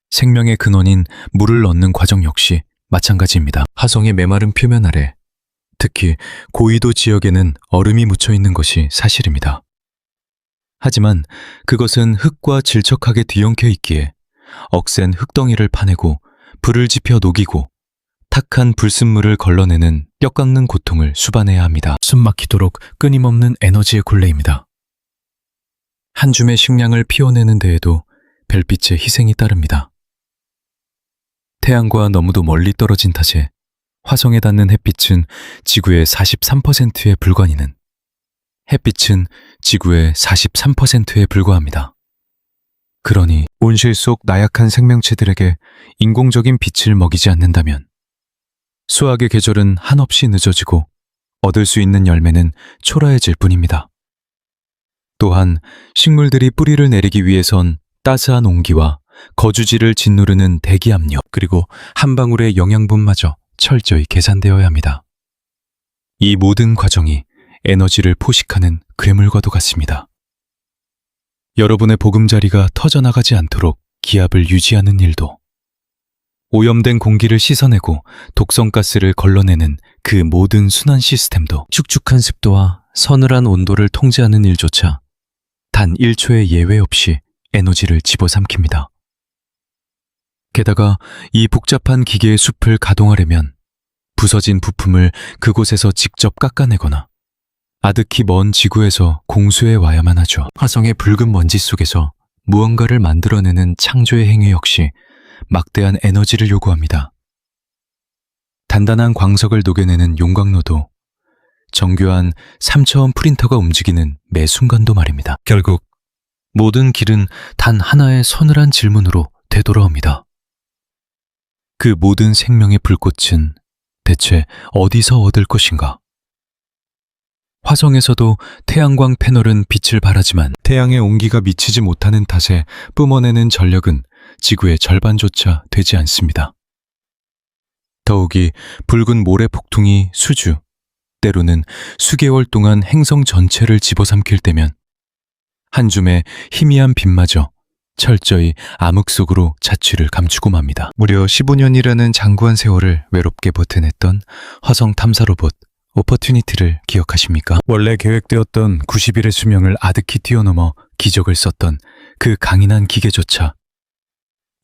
생명의 근원인 물을 얻는 과정 역시 마찬가지입니다. 화성의 메마른 표면 아래, 특히 고위도 지역에는 얼음이 묻혀 있는 것이 사실입니다. 하지만 그것은 흙과 질척하게 뒤엉켜 있기에 억센 흙덩이를 파내고 불을 지펴 녹이고 탁한 불순물을 걸러내는 뼈 깎는 고통을 수반해야 합니다. 숨막히도록 끊임없는 에너지의 굴레입니다. 한 줌의 식량을 피워내는 데에도 별빛의 희생이 따릅니다. 태양과 너무도 멀리 떨어진 탓에 화성에 닿는 햇빛은 지구의 43%에 불과하는 햇빛은 지구의 43%에 불과합니다. 그러니 온실 속 나약한 생명체들에게 인공적인 빛을 먹이지 않는다면 수학의 계절은 한없이 늦어지고 얻을 수 있는 열매는 초라해질 뿐입니다. 또한 식물들이 뿌리를 내리기 위해선 따스한 온기와 거주지를 짓누르는 대기 압력, 그리고 한 방울의 영양분마저 철저히 계산되어야 합니다. 이 모든 과정이 에너지를 포식하는 괴물과도 같습니다. 여러분의 보금자리가 터져나가지 않도록 기압을 유지하는 일도, 오염된 공기를 씻어내고 독성가스를 걸러내는 그 모든 순환 시스템도, 축축한 습도와 서늘한 온도를 통제하는 일조차 단 1초의 예외 없이 에너지를 집어삼킵니다. 게다가 이 복잡한 기계의 숲을 가동하려면 부서진 부품을 그곳에서 직접 깎아내거나 아득히 먼 지구에서 공수해 와야만 하죠. 화성의 붉은 먼지 속에서 무언가를 만들어내는 창조의 행위 역시 막대한 에너지를 요구합니다. 단단한 광석을 녹여내는 용광로도 정교한 3차원 프린터가 움직이는 매 순간도 말입니다. 결국 모든 길은 단 하나의 서늘한 질문으로 되돌아옵니다. 그 모든 생명의 불꽃은 대체 어디서 얻을 것인가? 화성에서도 태양광 패널은 빛을 발하지만 태양의 온기가 미치지 못하는 탓에 뿜어내는 전력은 지구의 절반조차 되지 않습니다. 더욱이 붉은 모래 폭풍이 수주, 때로는 수개월 동안 행성 전체를 집어삼킬 때면 한 줌의 희미한 빛마저 철저히 암흑 속으로 자취를 감추고 맙니다. 무려 15년이라는 장구한 세월을 외롭게 버텨냈던 화성 탐사 로봇 오퍼튜니티를 기억하십니까? 원래 계획되었던 90일의 수명을 아득히 뛰어넘어 기적을 썼던 그 강인한 기계조차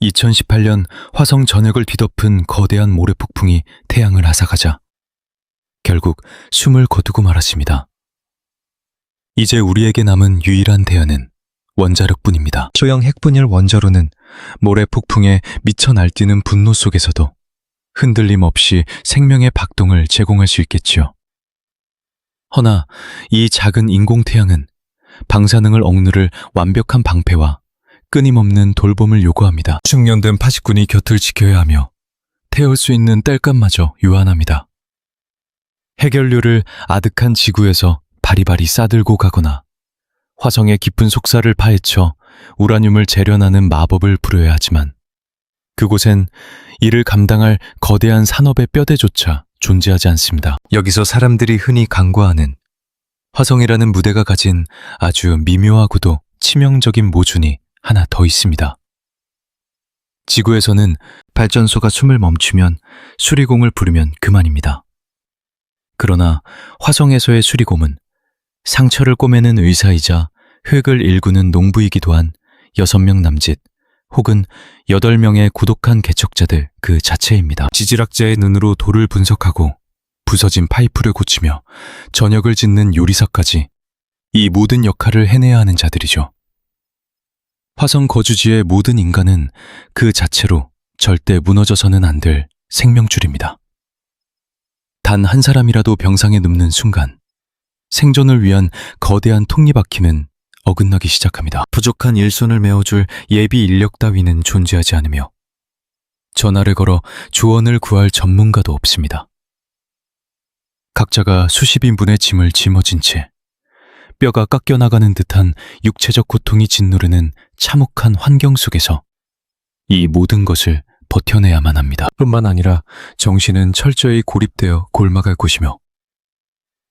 2018년 화성 전역을 뒤덮은 거대한 모래 폭풍이 태양을 앗아가자 결국 숨을 거두고 말았습니다. 이제 우리에게 남은 유일한 대안은 원자력뿐입니다. 소형 핵분열 원자로는 모래 폭풍에 미쳐 날뛰는 분노 속에서도 흔들림 없이 생명의 박동을 제공할 수 있겠지요. 허나 이 작은 인공태양은 방사능을 억누를 완벽한 방패와 끊임없는 돌봄을 요구합니다. 숙련된 파식꾼이 곁을 지켜야 하며 태울 수 있는 땔감마저 유한합니다. 해결류를 아득한 지구에서 바리바리 싸들고 가거나 화성의 깊은 속살을 파헤쳐 우라늄을 재련하는 마법을 부려야 하지만 그곳엔 이를 감당할 거대한 산업의 뼈대조차 존재하지 않습니다. 여기서 사람들이 흔히 간과하는 화성이라는 무대가 가진 아주 미묘하고도 치명적인 모순이 하나 더 있습니다. 지구에서는 발전소가 숨을 멈추면 수리공을 부르면 그만입니다. 그러나 화성에서의 수리공은 상처를 꼬매는 의사이자 흙을 일구는 농부이기도 한 6명 남짓 혹은 8명의 고독한 개척자들 그 자체입니다. 지질학자의 눈으로 돌을 분석하고 부서진 파이프를 고치며 전역을 짓는 요리사까지 이 모든 역할을 해내야 하는 자들이죠. 화성 거주지의 모든 인간은 그 자체로 절대 무너져서는 안 될 생명줄입니다. 단 한 사람이라도 병상에 눕는 순간 생존을 위한 거대한 톱니바퀴는 어긋나기 시작합니다. 부족한 일손을 메워줄 예비 인력 따위는 존재하지 않으며 전화를 걸어 조언을 구할 전문가도 없습니다. 각자가 수십 인분의 짐을 짊어진 채 뼈가 깎여나가는 듯한 육체적 고통이 짓누르는 참혹한 환경 속에서 이 모든 것을 버텨내야만 합니다. 뿐만 아니라 정신은 철저히 고립되어 골마갈 곳이며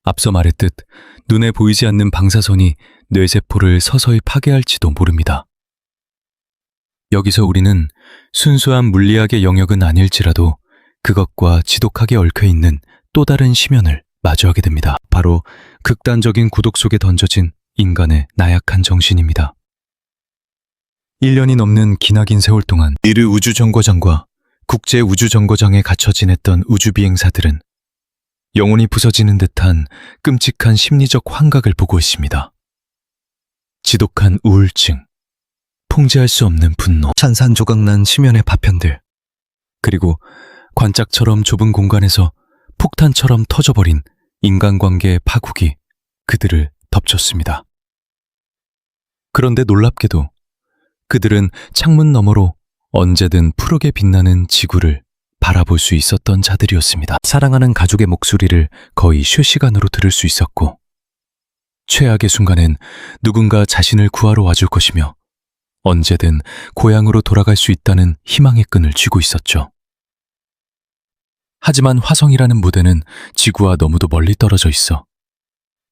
앞서 말했듯 눈에 보이지 않는 방사선이 뇌세포를 서서히 파괴할지도 모릅니다. 여기서 우리는 순수한 물리학의 영역은 아닐지라도 그것과 지독하게 얽혀있는 또 다른 심연을 마주하게 됩니다. 바로 극단적인 구독 속에 던져진 인간의 나약한 정신입니다. 1년이 넘는 기나긴 세월 동안 미르 우주정거장과 국제우주정거장에 갇혀 지냈던 우주비행사들은 영혼이 부서지는 듯한 끔찍한 심리적 환각을 보고 있습니다. 지독한 우울증, 통제할 수 없는 분노, 산산조각난 심연의 파편들, 그리고 관짝처럼 좁은 공간에서 폭탄처럼 터져버린 인간관계의 파국이 그들을 덮쳤습니다. 그런데 놀랍게도 그들은 창문 너머로 언제든 푸르게 빛나는 지구를 바라볼 수 있었던 자들이었습니다. 사랑하는 가족의 목소리를 거의 실시간으로 들을 수 있었고, 최악의 순간엔 누군가 자신을 구하러 와줄 것이며 언제든 고향으로 돌아갈 수 있다는 희망의 끈을 쥐고 있었죠. 하지만 화성이라는 무대는 지구와 너무도 멀리 떨어져 있어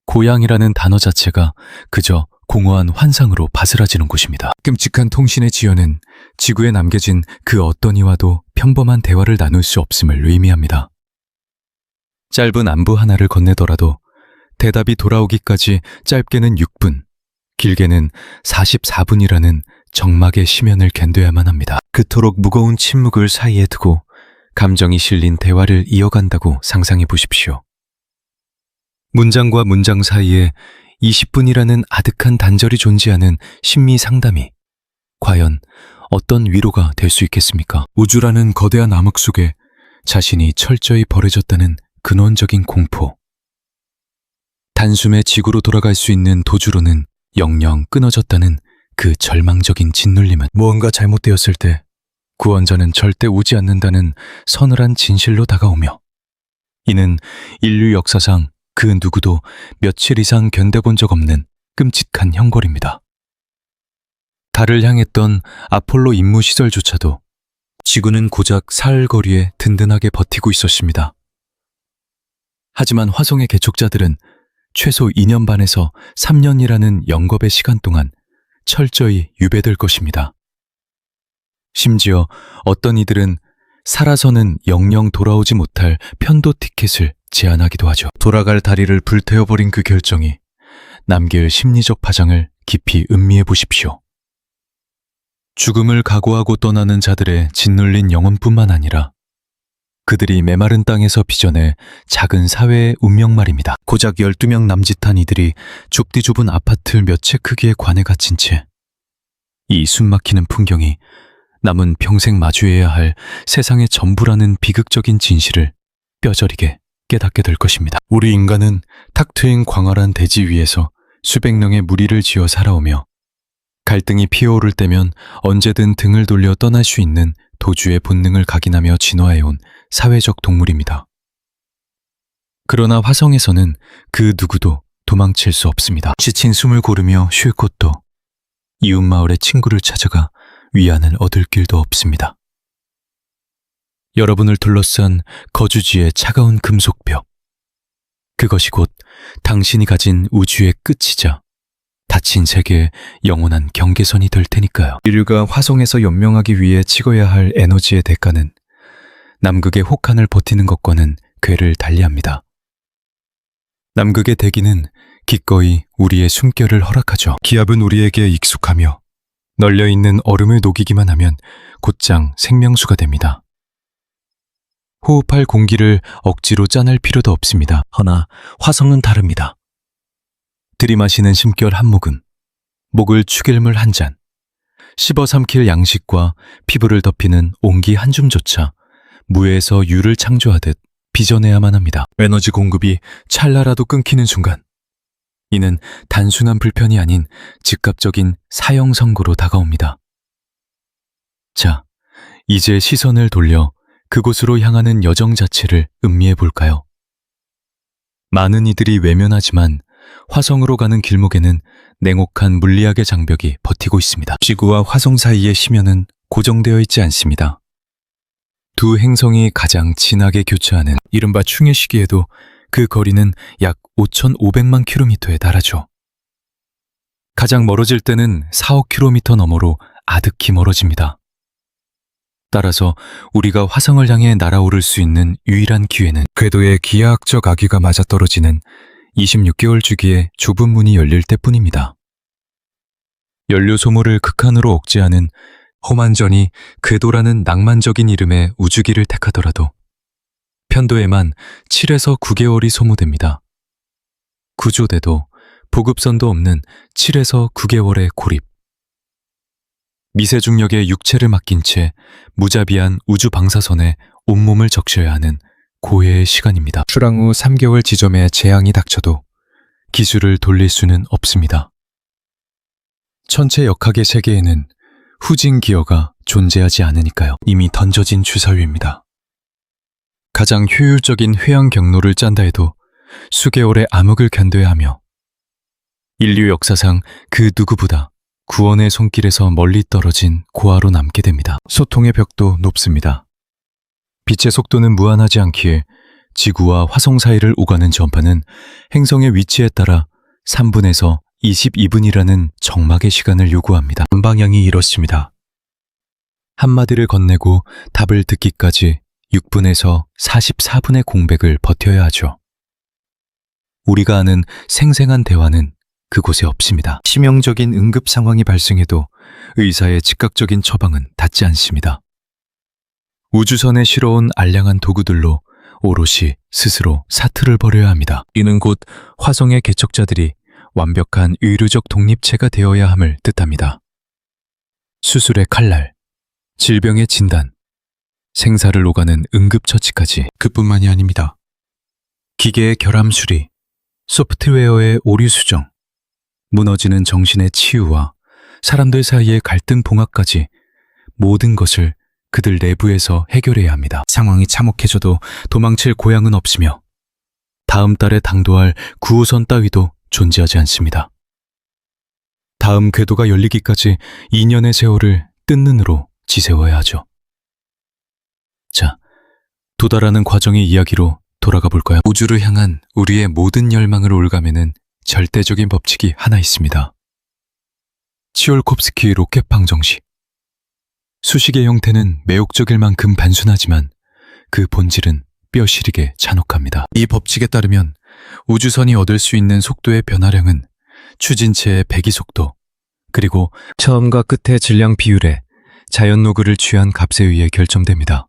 고향이라는 단어 자체가 그저 공허한 환상으로 바스라지는 곳입니다. 끔찍한 통신의 지연은 지구에 남겨진 그 어떤 이와도 평범한 대화를 나눌 수 없음을 의미합니다. 짧은 안부 하나를 건네더라도 대답이 돌아오기까지 짧게는 6분, 길게는 44분이라는 정막의 심연을 견뎌야만 합니다. 그토록 무거운 침묵을 사이에 두고 감정이 실린 대화를 이어간다고 상상해 보십시오. 문장과 문장 사이에 20분이라는 아득한 단절이 존재하는 심미 상담이 과연 어떤 위로가 될 수 있겠습니까? 우주라는 거대한 암흑 속에 자신이 철저히 버려졌다는 근원적인 공포. 단숨에 지구로 돌아갈 수 있는 도주로는 영영 끊어졌다는 그 절망적인 짓눌림은 무언가 잘못되었을 때 구원자는 절대 오지 않는다는 서늘한 진실로 다가오며, 이는 인류 역사상 그 누구도 며칠 이상 견뎌본 적 없는 끔찍한 형벌입니다. 달을 향했던 아폴로 임무 시설조차도 지구는 고작 사흘 거리에 든든하게 버티고 있었습니다. 하지만 화성의 개척자들은 최소 2년 반에서 3년이라는 영겁의 시간 동안 철저히 유배될 것입니다. 심지어 어떤 이들은 살아서는 영영 돌아오지 못할 편도 티켓을 제안하기도 하죠. 돌아갈 다리를 불태워버린 그 결정이 남길 심리적 파장을 깊이 음미해 보십시오. 죽음을 각오하고 떠나는 자들의 짓눌린 영혼뿐만 아니라 그들이 메마른 땅에서 빚어낼 작은 사회의 운명 말입니다. 고작 12명 남짓한 이들이 좁디 좁은 아파트 몇 채 크기의 관에 갇힌 채 이 숨막히는 풍경이 남은 평생 마주해야 할 세상의 전부라는 비극적인 진실을 뼈저리게 깨닫게 될 것입니다. 우리 인간은 탁 트인 광활한 대지 위에서 수백 명의 무리를 지어 살아오며 갈등이 피어오를 때면 언제든 등을 돌려 떠날 수 있는 도주의 본능을 각인하며 진화해온 사회적 동물입니다. 그러나 화성에서는 그 누구도 도망칠 수 없습니다. 지친 숨을 고르며 쉴 곳도, 이웃마을의 친구를 찾아가 위안을 얻을 길도 없습니다. 여러분을 둘러싼 거주지의 차가운 금속벽, 그것이 곧 당신이 가진 우주의 끝이자 닫힌 세계의 영원한 경계선이 될 테니까요. 인류가 화성에서 연명하기 위해 치러야 할 에너지의 대가는 남극의 혹한을 버티는 것과는 궤를 달리합니다. 남극의 대기는 기꺼이 우리의 숨결을 허락하죠. 기압은 우리에게 익숙하며 널려있는 얼음을 녹이기만 하면 곧장 생명수가 됩니다. 호흡할 공기를 억지로 짜낼 필요도 없습니다. 허나 화성은 다릅니다. 들이마시는 심결 한 모금, 목을 축일 물 한 잔, 씹어 삼킬 양식과 피부를 덮이는 온기 한 줌조차 무에서 유를 창조하듯 빚어내야만 합니다. 에너지 공급이 찰나라도 끊기는 순간, 이는 단순한 불편이 아닌 즉각적인 사형 선고로 다가옵니다. 자, 이제 시선을 돌려 그곳으로 향하는 여정 자체를 음미해 볼까요? 많은 이들이 외면하지만 화성으로 가는 길목에는 냉혹한 물리학의 장벽이 버티고 있습니다. 지구와 화성 사이의 심연은 고정되어 있지 않습니다. 두 행성이 가장 진하게 교차하는 이른바 충의 시기에도 그 거리는 약 5,500만 킬로미터에 달하죠. 가장 멀어질 때는 4억 킬로미터 너머로 아득히 멀어집니다. 따라서 우리가 화성을 향해 날아오를 수 있는 유일한 기회는 궤도의 기하학적 아기가 맞아떨어지는 26개월 주기의 좁은 문이 열릴 때뿐입니다. 연료 소모를 극한으로 억제하는 험한전이 궤도라는 낭만적인 이름의 우주기를 택하더라도 편도에만 7에서 9개월이 소모됩니다. 구조대도 보급선도 없는 7에서 9개월의 고립. 미세중력의 육체를 맡긴 채 무자비한 우주 방사선에 온몸을 적셔야 하는 고해의 시간입니다. 출항 후 3개월 지점에 재앙이 닥쳐도 기술을 돌릴 수는 없습니다. 천체 역학의 세계에는 후진 기어가 존재하지 않으니까요. 이미 던져진 주사위입니다. 가장 효율적인 회항 경로를 짠다 해도 수개월의 암흑을 견뎌야 하며 인류 역사상 그 누구보다 구원의 손길에서 멀리 떨어진 고아로 남게 됩니다. 소통의 벽도 높습니다. 빛의 속도는 무한하지 않기에 지구와 화성 사이를 오가는 전파는 행성의 위치에 따라 3분에서 22분이라는 적막의 시간을 요구합니다. 방향이 이렇습니다. 한마디를 건네고 답을 듣기까지 6분에서 44분의 공백을 버텨야 하죠. 우리가 아는 생생한 대화는 그곳에 없습니다. 치명적인 응급 상황이 발생해도 의사의 즉각적인 처방은 닿지 않습니다. 우주선에 실어온 알량한 도구들로 오롯이 스스로 사투를 벌여야 합니다. 이는 곧 화성의 개척자들이 완벽한 의료적 독립체가 되어야 함을 뜻합니다. 수술의 칼날, 질병의 진단, 생사를 오가는 응급처치까지 그뿐만이 아닙니다. 기계의 결함 수리, 소프트웨어의 오류 수정, 무너지는 정신의 치유와 사람들 사이의 갈등 봉합까지 모든 것을 그들 내부에서 해결해야 합니다. 상황이 참혹해져도 도망칠 고향은 없으며 다음 달에 당도할 9호선 따위도 존재하지 않습니다. 다음 궤도가 열리기까지 2년의 세월을 뜬 눈으로 지새워야 하죠. 자, 도달하는 과정의 이야기로 돌아가 볼까요? 우주를 향한 우리의 모든 열망을 올가매는 절대적인 법칙이 하나 있습니다. 치올콥스키 로켓 방정식. 수식의 형태는 매혹적일 만큼 단순하지만 그 본질은 뼈시리게 잔혹합니다. 이 법칙에 따르면 우주선이 얻을 수 있는 속도의 변화량은 추진체의 배기속도, 그리고 처음과 끝의 질량 비율에 자연로그를 취한 값에 의해 결정됩니다.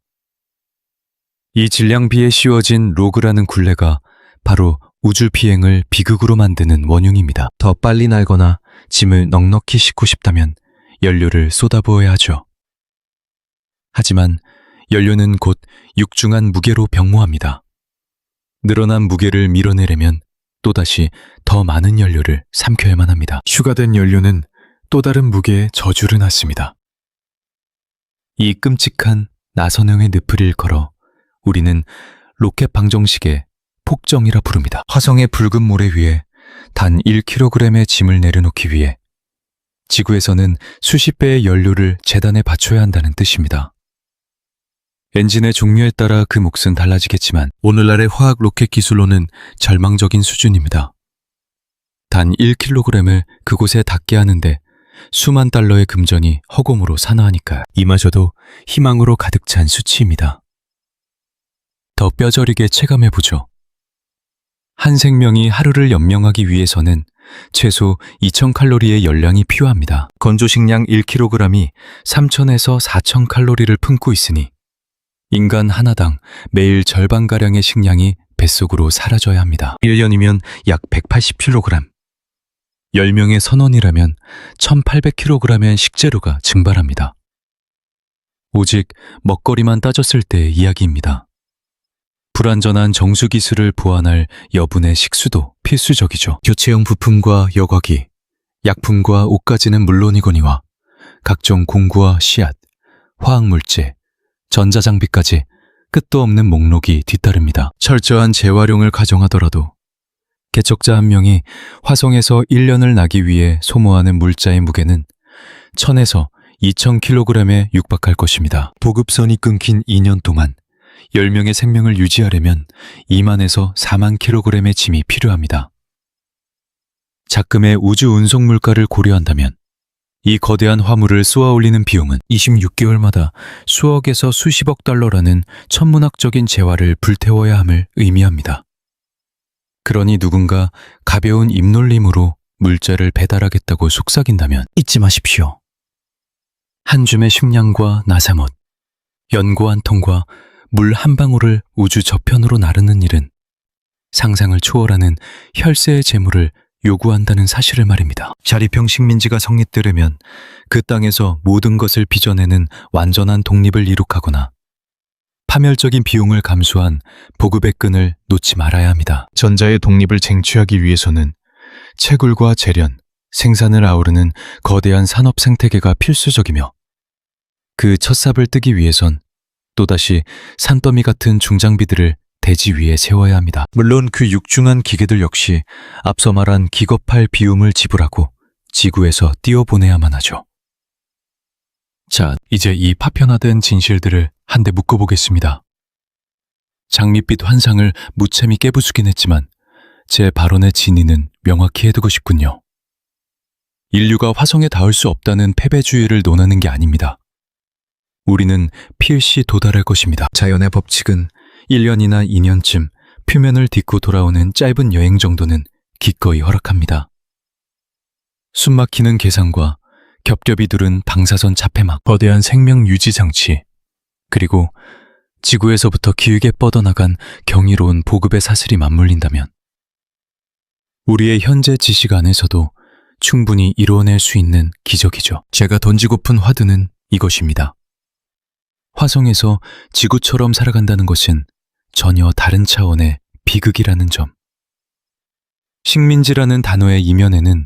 이 질량비에 씌워진 로그라는 굴레가 바로 우주 비행을 비극으로 만드는 원흉입니다. 더 빨리 날거나 짐을 넉넉히 싣고 싶다면 연료를 쏟아부어야 하죠. 하지만 연료는 곧 육중한 무게로 병모합니다. 늘어난 무게를 밀어내려면 또다시 더 많은 연료를 삼켜야만 합니다. 추가된 연료는 또 다른 무게의 저주를 낳습니다. 이 끔찍한 나선형의 늪을 일컬어 우리는 로켓 방정식의 폭정이라 부릅니다. 화성의 붉은 모래 위에 단 1kg의 짐을 내려놓기 위해 지구에서는 수십 배의 연료를 재단에 바쳐야 한다는 뜻입니다. 엔진의 종류에 따라 그 몫은 달라지겠지만 오늘날의 화학 로켓 기술로는 절망적인 수준입니다. 단 1kg을 그곳에 닿게 하는데 수만 달러의 금전이 허공으로 산화하니까요. 이마저도 희망으로 가득 찬 수치입니다. 더 뼈저리게 체감해보죠. 한 생명이 하루를 연명하기 위해서는 최소 2000칼로리의 열량이 필요합니다. 건조식량 1kg이 3000에서 4000칼로리를 품고 있으니 인간 하나당 매일 절반가량의 식량이 뱃속으로 사라져야 합니다. 1년이면 약 180kg. 10명의 선원이라면 1800kg의 식재료가 증발합니다. 오직 먹거리만 따졌을 때의 이야기입니다. 불완전한 정수기술을 보완할 여분의 식수도 필수적이죠. 교체용 부품과 여과기, 약품과 옷가지는 물론이거니와 각종 공구와 씨앗, 화학물질, 전자장비까지 끝도 없는 목록이 뒤따릅니다. 철저한 재활용을 가정하더라도 개척자 한 명이 화성에서 1년을 나기 위해 소모하는 물자의 무게는 1000에서 2000kg에 육박할 것입니다. 보급선이 끊긴 2년 동안 10명의 생명을 유지하려면 2만에서 4만 kg의 짐이 필요합니다. 작금의 우주 운송 물가를 고려한다면 이 거대한 화물을 쏘아 올리는 비용은 26개월마다 수억에서 수십억 달러라는 천문학적인 재화를 불태워야 함을 의미합니다. 그러니 누군가 가벼운 입놀림으로 물자를 배달하겠다고 속삭인다면 잊지 마십시오. 한 줌의 식량과 나사못, 연고 한 통과 물 한 방울을 우주 저편으로 나르는 일은 상상을 초월하는 혈세의 재물을 요구한다는 사실을 말입니다. 자립형 식민지가 성립되려면 그 땅에서 모든 것을 빚어내는 완전한 독립을 이룩하거나 파멸적인 비용을 감수한 보급의 끈을 놓지 말아야 합니다. 전자의 독립을 쟁취하기 위해서는 채굴과 재련, 생산을 아우르는 거대한 산업 생태계가 필수적이며 그 첫삽을 뜨기 위해선 또다시 산더미 같은 중장비들을 대지 위에 세워야 합니다. 물론 그 육중한 기계들 역시 앞서 말한 기겁할 비움을 지불하고 지구에서 띄워보내야만 하죠. 자, 이제 이 파편화된 진실들을 한데 묶어보겠습니다. 장밋빛 환상을 무참히 깨부수긴 했지만 제 발언의 진위는 명확히 해두고 싶군요. 인류가 화성에 닿을 수 없다는 패배주의를 논하는 게 아닙니다. 우리는 필시 도달할 것입니다. 자연의 법칙은 1년이나 2년쯤 표면을 딛고 돌아오는 짧은 여행 정도는 기꺼이 허락합니다. 숨막히는 계산과 겹겹이 두른 방사선 자폐막, 거대한 생명 유지 장치, 그리고 지구에서부터 길게 뻗어나간 경이로운 보급의 사슬이 맞물린다면 우리의 현재 지식 안에서도 충분히 이루어낼 수 있는 기적이죠. 제가 던지고픈 화두는 이것입니다. 화성에서 지구처럼 살아간다는 것은 전혀 다른 차원의 비극이라는 점. 식민지라는 단어의 이면에는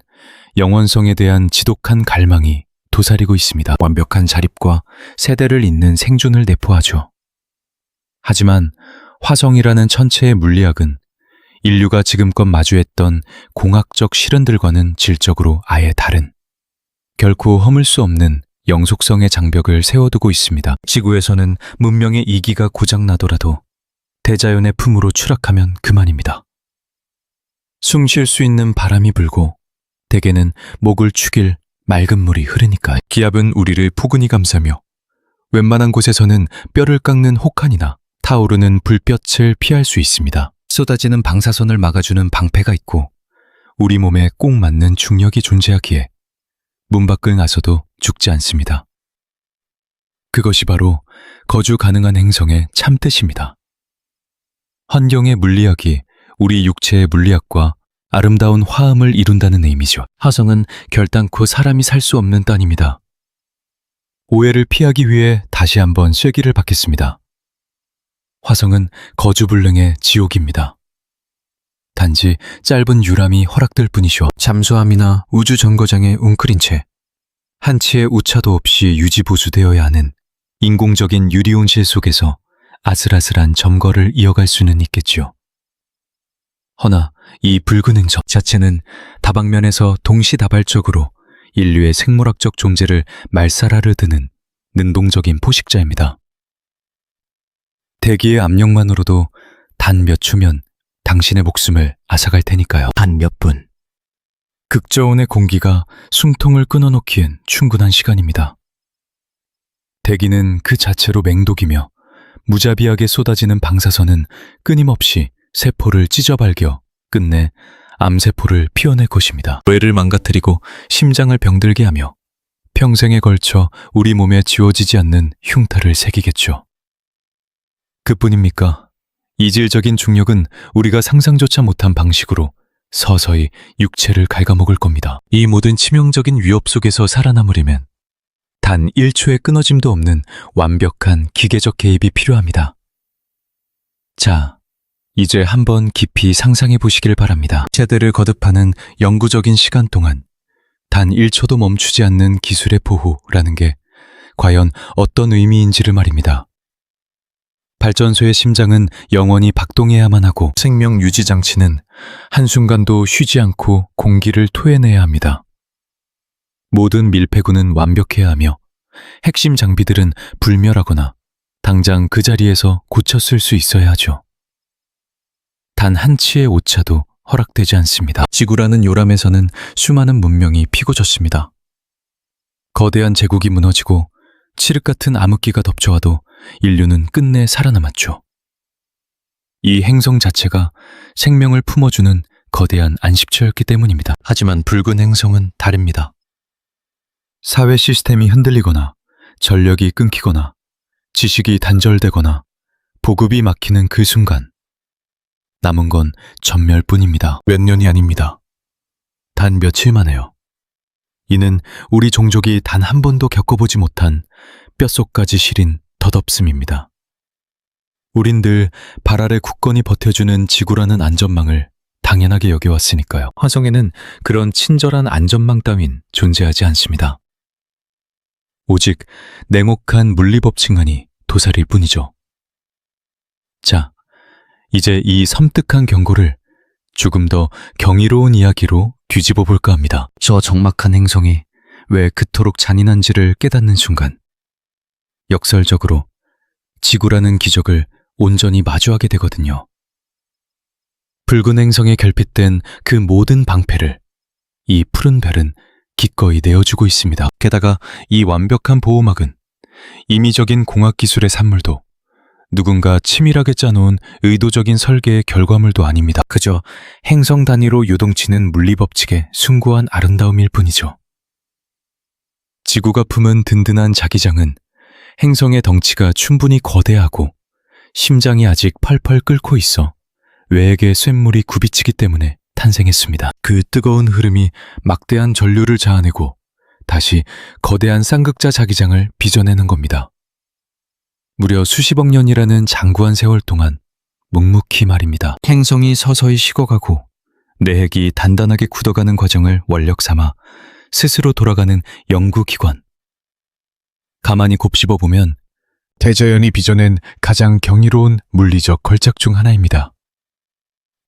영원성에 대한 지독한 갈망이 도사리고 있습니다. 완벽한 자립과 세대를 잇는 생존을 내포하죠. 하지만 화성이라는 천체의 물리학은 인류가 지금껏 마주했던 공학적 실현들과는 질적으로 아예 다른, 결코 허물 수 없는 영속성의 장벽을 세워두고 있습니다. 지구에서는 문명의 이기가 고장나더라도 대자연의 품으로 추락하면 그만입니다. 숨 쉴 수 있는 바람이 불고 대개는 목을 축일 맑은 물이 흐르니까 기압은 우리를 포근히 감싸며 웬만한 곳에서는 뼈를 깎는 혹한이나 타오르는 불볕을 피할 수 있습니다. 쏟아지는 방사선을 막아주는 방패가 있고 우리 몸에 꼭 맞는 중력이 존재하기에 문 밖을 나서도 죽지 않습니다. 그것이 바로 거주 가능한 행성의 참뜻입니다. 환경의 물리학이 우리 육체의 물리학과 아름다운 화음을 이룬다는 의미죠. 화성은 결단코 사람이 살 수 없는 땅입니다. 오해를 피하기 위해 다시 한번 쐐기를 박겠습니다. 화성은 거주불능의 지옥입니다. 단지 짧은 유람이 허락될 뿐이죠. 잠수함이나 우주정거장에 웅크린 채 한치의 오차도 없이 유지보수되어야 하는 인공적인 유리온실 속에서 아슬아슬한 점거를 이어갈 수는 있겠지요. 허나 이 붉은 행성 자체는 다방면에서 동시다발적으로 인류의 생물학적 존재를 말살하려 드는 능동적인 포식자입니다. 대기의 압력만으로도 단 몇 초면 당신의 목숨을 앗아갈 테니까요. 단 몇 분. 극저온의 공기가 숨통을 끊어놓기엔 충분한 시간입니다. 대기는 그 자체로 맹독이며 무자비하게 쏟아지는 방사선은 끊임없이 세포를 찢어발겨 끝내 암세포를 피워낼 것입니다. 뇌를 망가뜨리고 심장을 병들게 하며 평생에 걸쳐 우리 몸에 지워지지 않는 흉터를 새기겠죠. 그뿐입니까? 이질적인 중력은 우리가 상상조차 못한 방식으로 서서히 육체를 갉아먹을 겁니다. 이 모든 치명적인 위협 속에서 살아남으려면 단 1초의 끊어짐도 없는 완벽한 기계적 개입이 필요합니다. 자, 이제 한번 깊이 상상해 보시길 바랍니다. 세대를 거듭하는 영구적인 시간 동안 단 1초도 멈추지 않는 기술의 보호라는 게 과연 어떤 의미인지를 말입니다. 발전소의 심장은 영원히 박동해야만 하고 생명 유지 장치는 한순간도 쉬지 않고 공기를 토해내야 합니다. 모든 밀폐구는 완벽해야 하며 핵심 장비들은 불멸하거나 당장 그 자리에서 고쳐 쓸 수 있어야 하죠. 단 한치의 오차도 허락되지 않습니다. 지구라는 요람에서는 수많은 문명이 피고졌습니다. 거대한 제국이 무너지고 칠흑 같은 암흑기가 덮쳐와도 인류는 끝내 살아남았죠. 이 행성 자체가 생명을 품어주는 거대한 안식처였기 때문입니다. 하지만 붉은 행성은 다릅니다. 사회 시스템이 흔들리거나 전력이 끊기거나 지식이 단절되거나 보급이 막히는 그 순간 남은 건 전멸뿐입니다. 몇 년이 아닙니다. 단 며칠만에요. 이는 우리 종족이 단 한 번도 겪어보지 못한 뼛속까지 시린 덧없음입니다. 우린 늘 발 아래 굳건히 버텨주는 지구라는 안전망을 당연하게 여겨왔으니까요. 화성에는 그런 친절한 안전망 따윈 존재하지 않습니다. 오직 냉혹한 물리법칙만이 도사릴 뿐이죠. 자, 이제 이 섬뜩한 경고를 조금 더 경이로운 이야기로 뒤집어 볼까 합니다. 저 적막한 행성이 왜 그토록 잔인한지를 깨닫는 순간, 역설적으로 지구라는 기적을 온전히 마주하게 되거든요. 붉은 행성에 결핍된 그 모든 방패를 이 푸른 별은 기꺼이 내어주고 있습니다. 게다가 이 완벽한 보호막은 임의적인 공학기술의 산물도 누군가 치밀하게 짜놓은 의도적인 설계의 결과물도 아닙니다. 그저 행성 단위로 요동치는 물리법칙의 숭고한 아름다움일 뿐이죠. 지구가 품은 든든한 자기장은 행성의 덩치가 충분히 거대하고 심장이 아직 펄펄 끓고 있어 외액의 쇳물이 굽이치기 때문에 탄생했습니다. 그 뜨거운 흐름이 막대한 전류를 자아내고 다시 거대한 쌍극자 자기장을 빚어내는 겁니다. 무려 수십억 년이라는 장구한 세월 동안 묵묵히 말입니다. 행성이 서서히 식어가고 내핵이 단단하게 굳어가는 과정을 원력 삼아 스스로 돌아가는 연구기관. 가만히 곱씹어 보면 대자연이 빚어낸 가장 경이로운 물리적 걸작 중 하나입니다.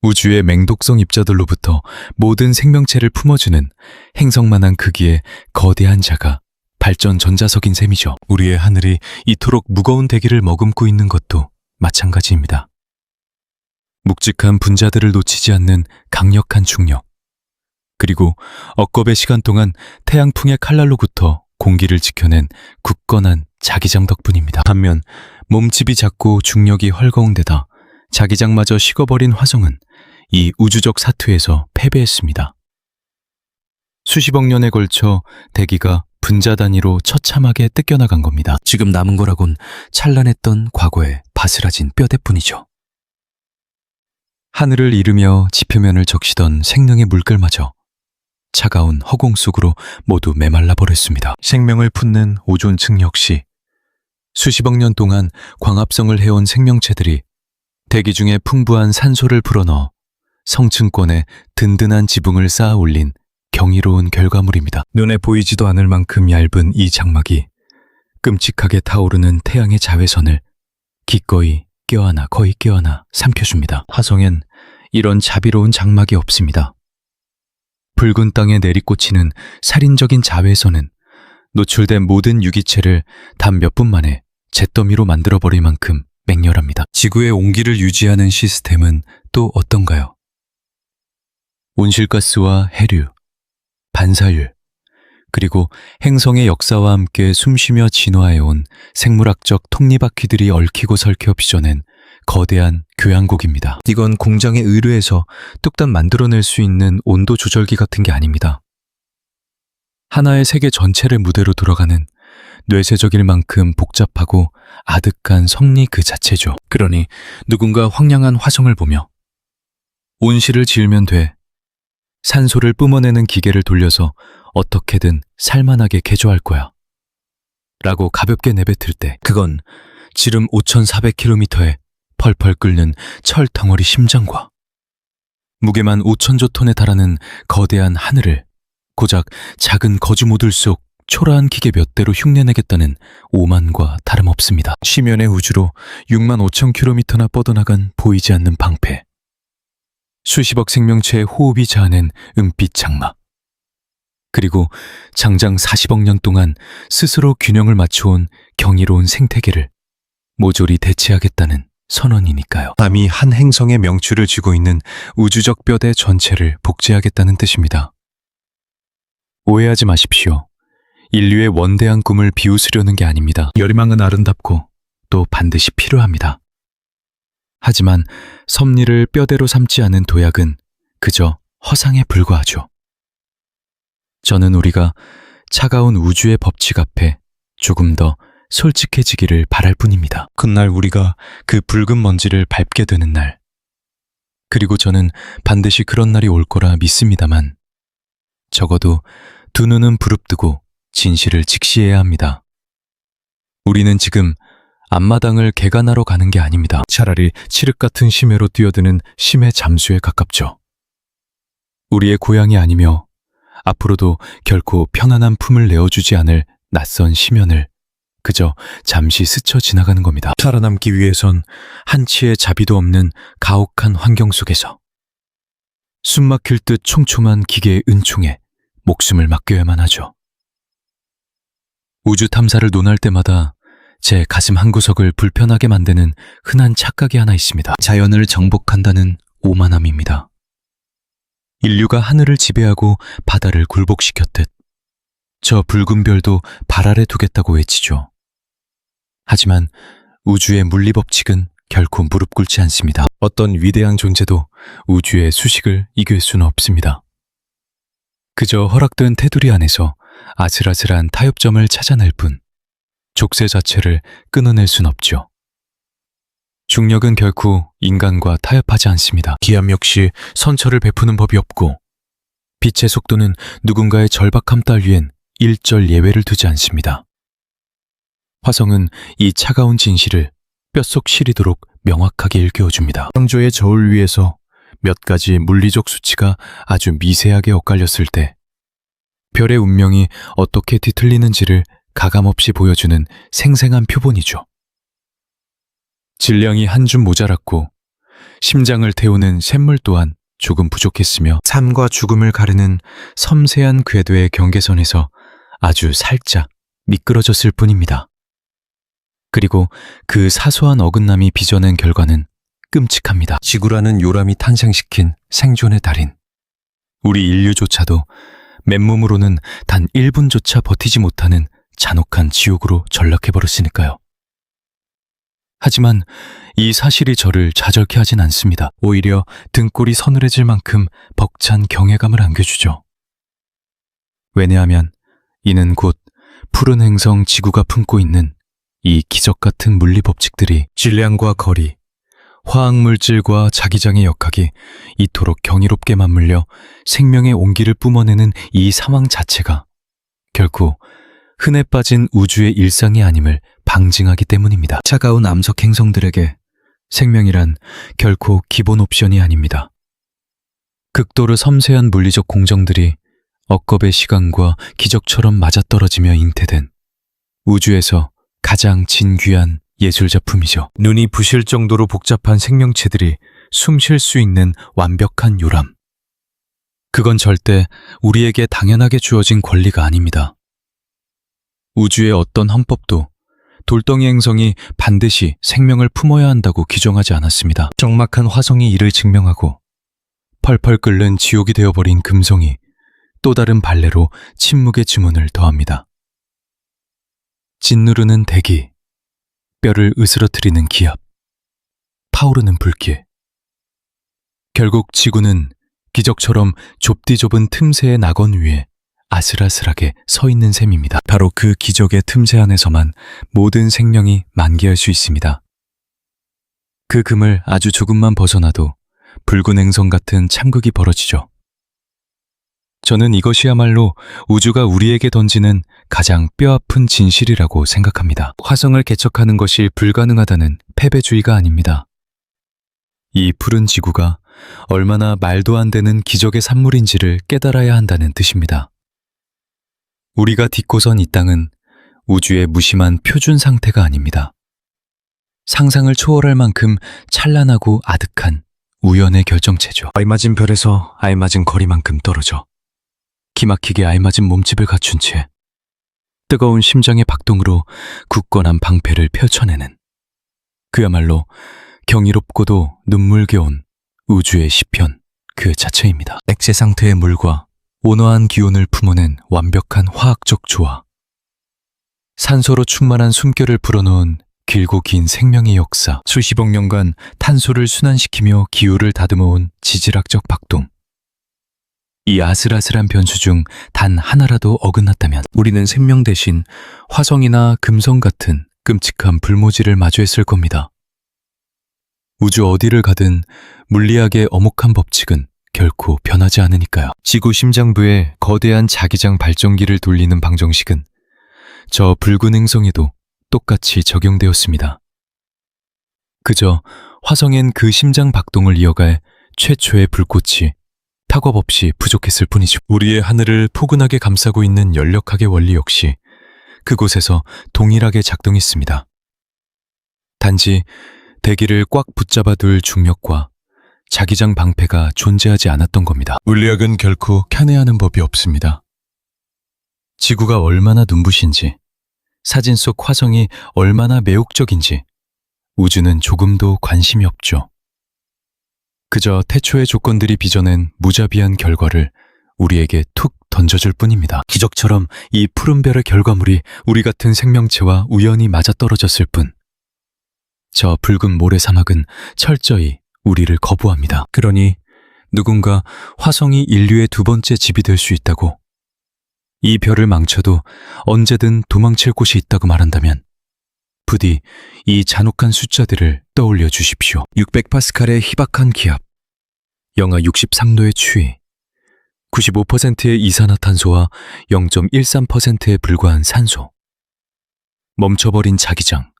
우주의 맹독성 입자들로부터 모든 생명체를 품어주는 행성만한 크기의 거대한 자가 발전 전자석인 셈이죠. 우리의 하늘이 이토록 무거운 대기를 머금고 있는 것도 마찬가지입니다. 묵직한 분자들을 놓치지 않는 강력한 중력, 그리고 억겁의 시간 동안 태양풍의 칼날로부터 공기를 지켜낸 굳건한 자기장 덕분입니다. 반면 몸집이 작고 중력이 헐거운데다 자기장마저 식어버린 화성은 이 우주적 사투에서 패배했습니다. 수십억 년에 걸쳐 대기가 분자 단위로 처참하게 뜯겨나간 겁니다. 지금 남은 거라곤 찬란했던 과거의 바스라진 뼈대뿐이죠. 하늘을 이르며 지표면을 적시던 생명의 물결마저 차가운 허공 속으로 모두 메말라 버렸습니다. 생명을 품는 오존층 역시 수십억 년 동안 광합성을 해온 생명체들이 대기 중에 풍부한 산소를 불어넣어 성층권에 든든한 지붕을 쌓아 올린 경이로운 결과물입니다. 눈에 보이지도 않을 만큼 얇은 이 장막이 끔찍하게 타오르는 태양의 자외선을 기꺼이 껴안아 거의 껴안아 삼켜줍니다. 화성엔 이런 자비로운 장막이 없습니다. 붉은 땅에 내리꽂히는 살인적인 자외선은 노출된 모든 유기체를 단 몇 분 만에 잿더미로 만들어버릴 만큼 맹렬합니다. 지구의 온기를 유지하는 시스템은 또 어떤가요? 온실가스와 해류, 반사율, 그리고 행성의 역사와 함께 숨쉬며 진화해온 생물학적 톱니바퀴들이 얽히고 설켜 빚어낸 거대한 교양곡입니다. 이건 공장에 의뢰해서 뚝딱 만들어낼 수 있는 온도 조절기 같은 게 아닙니다. 하나의 세계 전체를 무대로 돌아가는 뇌세적일 만큼 복잡하고 아득한 성리 그 자체죠. 그러니 누군가 황량한 화성을 보며 온실을 지으면 돼. 산소를 뿜어내는 기계를 돌려서 어떻게든 살만하게 개조할 거야. 라고 가볍게 내뱉을 때 그건 지름 5,400km에 펄펄 끓는 철 덩어리 심장과 무게만 5,000조 톤에 달하는 거대한 하늘을 고작 작은 거주 모듈 속 초라한 기계 몇 대로 흉내내겠다는 오만과 다름없습니다. 심연의 우주로 65,000km나 뻗어나간 보이지 않는 방패. 수십억 생명체의 호흡이 자아낸 은빛 장막. 그리고 장장 40억 년 동안 스스로 균형을 맞춰온 경이로운 생태계를 모조리 대체하겠다는 선언이니까요. 남이 한 행성의 명추를 쥐고 있는 우주적 뼈대 전체를 복제하겠다는 뜻입니다. 오해하지 마십시오. 인류의 원대한 꿈을 비웃으려는 게 아닙니다. 열망은 아름답고 또 반드시 필요합니다. 하지만 섭리를 뼈대로 삼지 않은 도약은 그저 허상에 불과하죠. 저는 우리가 차가운 우주의 법칙 앞에 조금 더 솔직해지기를 바랄 뿐입니다. 그날 우리가 그 붉은 먼지를 밟게 되는 날. 그리고 저는 반드시 그런 날이 올 거라 믿습니다만 적어도 두 눈은 부릅뜨고 진실을 직시해야 합니다. 우리는 지금 앞마당을 개간하러 가는 게 아닙니다. 차라리 칠흑 같은 심해로 뛰어드는 심해 잠수에 가깝죠. 우리의 고향이 아니며 앞으로도 결코 편안한 품을 내어주지 않을 낯선 심연을 그저 잠시 스쳐 지나가는 겁니다. 살아남기 위해선 한치의 자비도 없는 가혹한 환경 속에서 숨막힐 듯 촘촘한 기계의 은총에 목숨을 맡겨야만 하죠. 우주 탐사를 논할 때마다 제 가슴 한구석을 불편하게 만드는 흔한 착각이 하나 있습니다. 자연을 정복한다는 오만함입니다. 인류가 하늘을 지배하고 바다를 굴복시켰듯 저 붉은 별도 발 아래 두겠다고 외치죠. 하지만 우주의 물리법칙은 결코 무릎 꿇지 않습니다. 어떤 위대한 존재도 우주의 수식을 이길 수는 없습니다. 그저 허락된 테두리 안에서 아슬아슬한 타협점을 찾아낼 뿐 족쇄 자체를 끊어낼 순 없죠. 중력은 결코 인간과 타협하지 않습니다. 기암 역시 선처를 베푸는 법이 없고 빛의 속도는 누군가의 절박함 따위엔 일절 예외를 두지 않습니다. 화성은 이 차가운 진실을 뼛속 시리도록 명확하게 일깨워줍니다. 창조의 저울 위에서 몇 가지 물리적 수치가 아주 미세하게 엇갈렸을 때 별의 운명이 어떻게 뒤틀리는지를 가감없이 보여주는 생생한 표본이죠. 질량이 한 줌 모자랐고 심장을 태우는 샘물 또한 조금 부족했으며 삶과 죽음을 가르는 섬세한 궤도의 경계선에서 아주 살짝 미끄러졌을 뿐입니다. 그리고 그 사소한 어긋남이 빚어낸 결과는 끔찍합니다. 지구라는 요람이 탄생시킨 생존의 달인. 우리 인류조차도 맨몸으로는 단 1분조차 버티지 못하는 잔혹한 지옥으로 전락해버렸으니까요. 하지만 이 사실이 저를 좌절케 하진 않습니다. 오히려 등골이 서늘해질 만큼 벅찬 경외감을 안겨주죠. 왜냐하면 이는 곧 푸른 행성 지구가 품고 있는 이 기적 같은 물리 법칙들이 질량과 거리, 화학물질과 자기장의 역학이 이토록 경이롭게 맞물려 생명의 온기를 뿜어내는 이 상황 자체가 결코 흔해 빠진 우주의 일상이 아님을 방증하기 때문입니다. 차가운 암석 행성들에게 생명이란 결코 기본 옵션이 아닙니다. 극도로 섬세한 물리적 공정들이 억겁의 시간과 기적처럼 맞아떨어지며 잉태된 우주에서 가장 진귀한 예술작품이죠. 눈이 부실 정도로 복잡한 생명체들이 숨 쉴 수 있는 완벽한 요람. 그건 절대 우리에게 당연하게 주어진 권리가 아닙니다. 우주의 어떤 헌법도 돌덩이 행성이 반드시 생명을 품어야 한다고 규정하지 않았습니다. 적막한 화성이 이를 증명하고 펄펄 끓는 지옥이 되어버린 금성이 또 다른 발레로 침묵의 지문을 더합니다. 짓누르는 대기, 뼈를 으스러뜨리는 기압, 타오르는 불길. 결국 지구는 기적처럼 좁디 좁은 틈새의 낙원 위에 아슬아슬하게 서 있는 셈입니다. 바로 그 기적의 틈새 안에서만 모든 생명이 만개할 수 있습니다. 그 금을 아주 조금만 벗어나도 붉은 행성 같은 참극이 벌어지죠. 저는 이것이야말로 우주가 우리에게 던지는 가장 뼈아픈 진실이라고 생각합니다. 화성을 개척하는 것이 불가능하다는 패배주의가 아닙니다. 이 푸른 지구가 얼마나 말도 안 되는 기적의 산물인지를 깨달아야 한다는 뜻입니다. 우리가 딛고선 이 땅은 우주의 무심한 표준 상태가 아닙니다. 상상을 초월할 만큼 찬란하고 아득한 우연의 결정체죠. 알맞은 별에서 알맞은 거리만큼 떨어져 기막히게 알맞은 몸집을 갖춘 채 뜨거운 심장의 박동으로 굳건한 방패를 펼쳐내는 그야말로 경이롭고도 눈물겨운 우주의 시편 그 자체입니다. 액체 상태의 물과 온화한 기온을 품어낸 완벽한 화학적 조화. 산소로 충만한 숨결을 불어넣은 길고 긴 생명의 역사. 수십억 년간 탄소를 순환시키며 기후를 다듬어온 지질학적 박동. 이 아슬아슬한 변수 중 단 하나라도 어긋났다면 우리는 생명 대신 화성이나 금성 같은 끔찍한 불모지를 마주했을 겁니다. 우주 어디를 가든 물리학의 엄혹한 법칙은 결코 변하지 않으니까요. 지구 심장부에 거대한 자기장 발전기를 돌리는 방정식은 저 붉은 행성에도 똑같이 적용되었습니다. 그저 화성엔 그 심장 박동을 이어갈 최초의 불꽃이 탁업 없이 부족했을 뿐이죠. 우리의 하늘을 포근하게 감싸고 있는 연력학의 원리 역시 그곳에서 동일하게 작동했습니다. 단지 대기를 꽉 붙잡아둘 중력과 자기장 방패가 존재하지 않았던 겁니다. 물리학은 결코 켜내하는 법이 없습니다. 지구가 얼마나 눈부신지, 사진 속 화성이 얼마나 매혹적인지 우주는 조금도 관심이 없죠. 그저 태초의 조건들이 빚어낸 무자비한 결과를 우리에게 툭 던져줄 뿐입니다. 기적처럼 이 푸른 별의 결과물이 우리 같은 생명체와 우연히 맞아떨어졌을 뿐. 저 붉은 모래 사막은 철저히 우리를 거부합니다. 그러니 누군가 화성이 인류의 두 번째 집이 될 수 있다고, 이 별을 망쳐도 언제든 도망칠 곳이 있다고 말한다면 부디 이 잔혹한 숫자들을 떠올려 주십시오. 600파스칼의 희박한 기압, 영하 63도의 추위, 95%의 이산화탄소와 0.13%에 불과한 산소, 멈춰버린 자기장,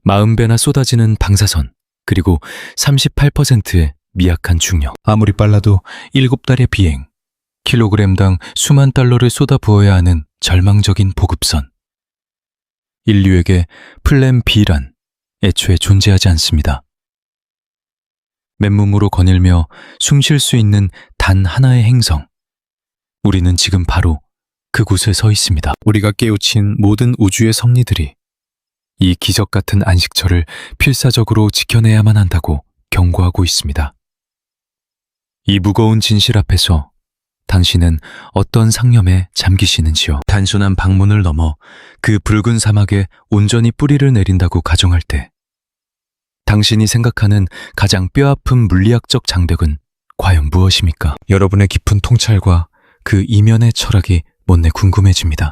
40배나 쏟아지는 방사선, 그리고 38%의 미약한 중력. 아무리 빨라도 7달의 비행, 킬로그램당 수만 달러를 쏟아부어야 하는 절망적인 보급선. 인류에게 플랜 B란 애초에 존재하지 않습니다. 맨몸으로 거닐며 숨 쉴 수 있는 단 하나의 행성. 우리는 지금 바로 그곳에 서 있습니다. 우리가 깨우친 모든 우주의 섭리들이 이 기적 같은 안식처를 필사적으로 지켜내야만 한다고 경고하고 있습니다. 이 무거운 진실 앞에서 당신은 어떤 상념에 잠기시는지요? 단순한 방문을 넘어 그 붉은 사막에 온전히 뿌리를 내린다고 가정할 때 당신이 생각하는 가장 뼈아픈 물리학적 장벽은 과연 무엇입니까? 여러분의 깊은 통찰과 그 이면의 철학이 못내 궁금해집니다.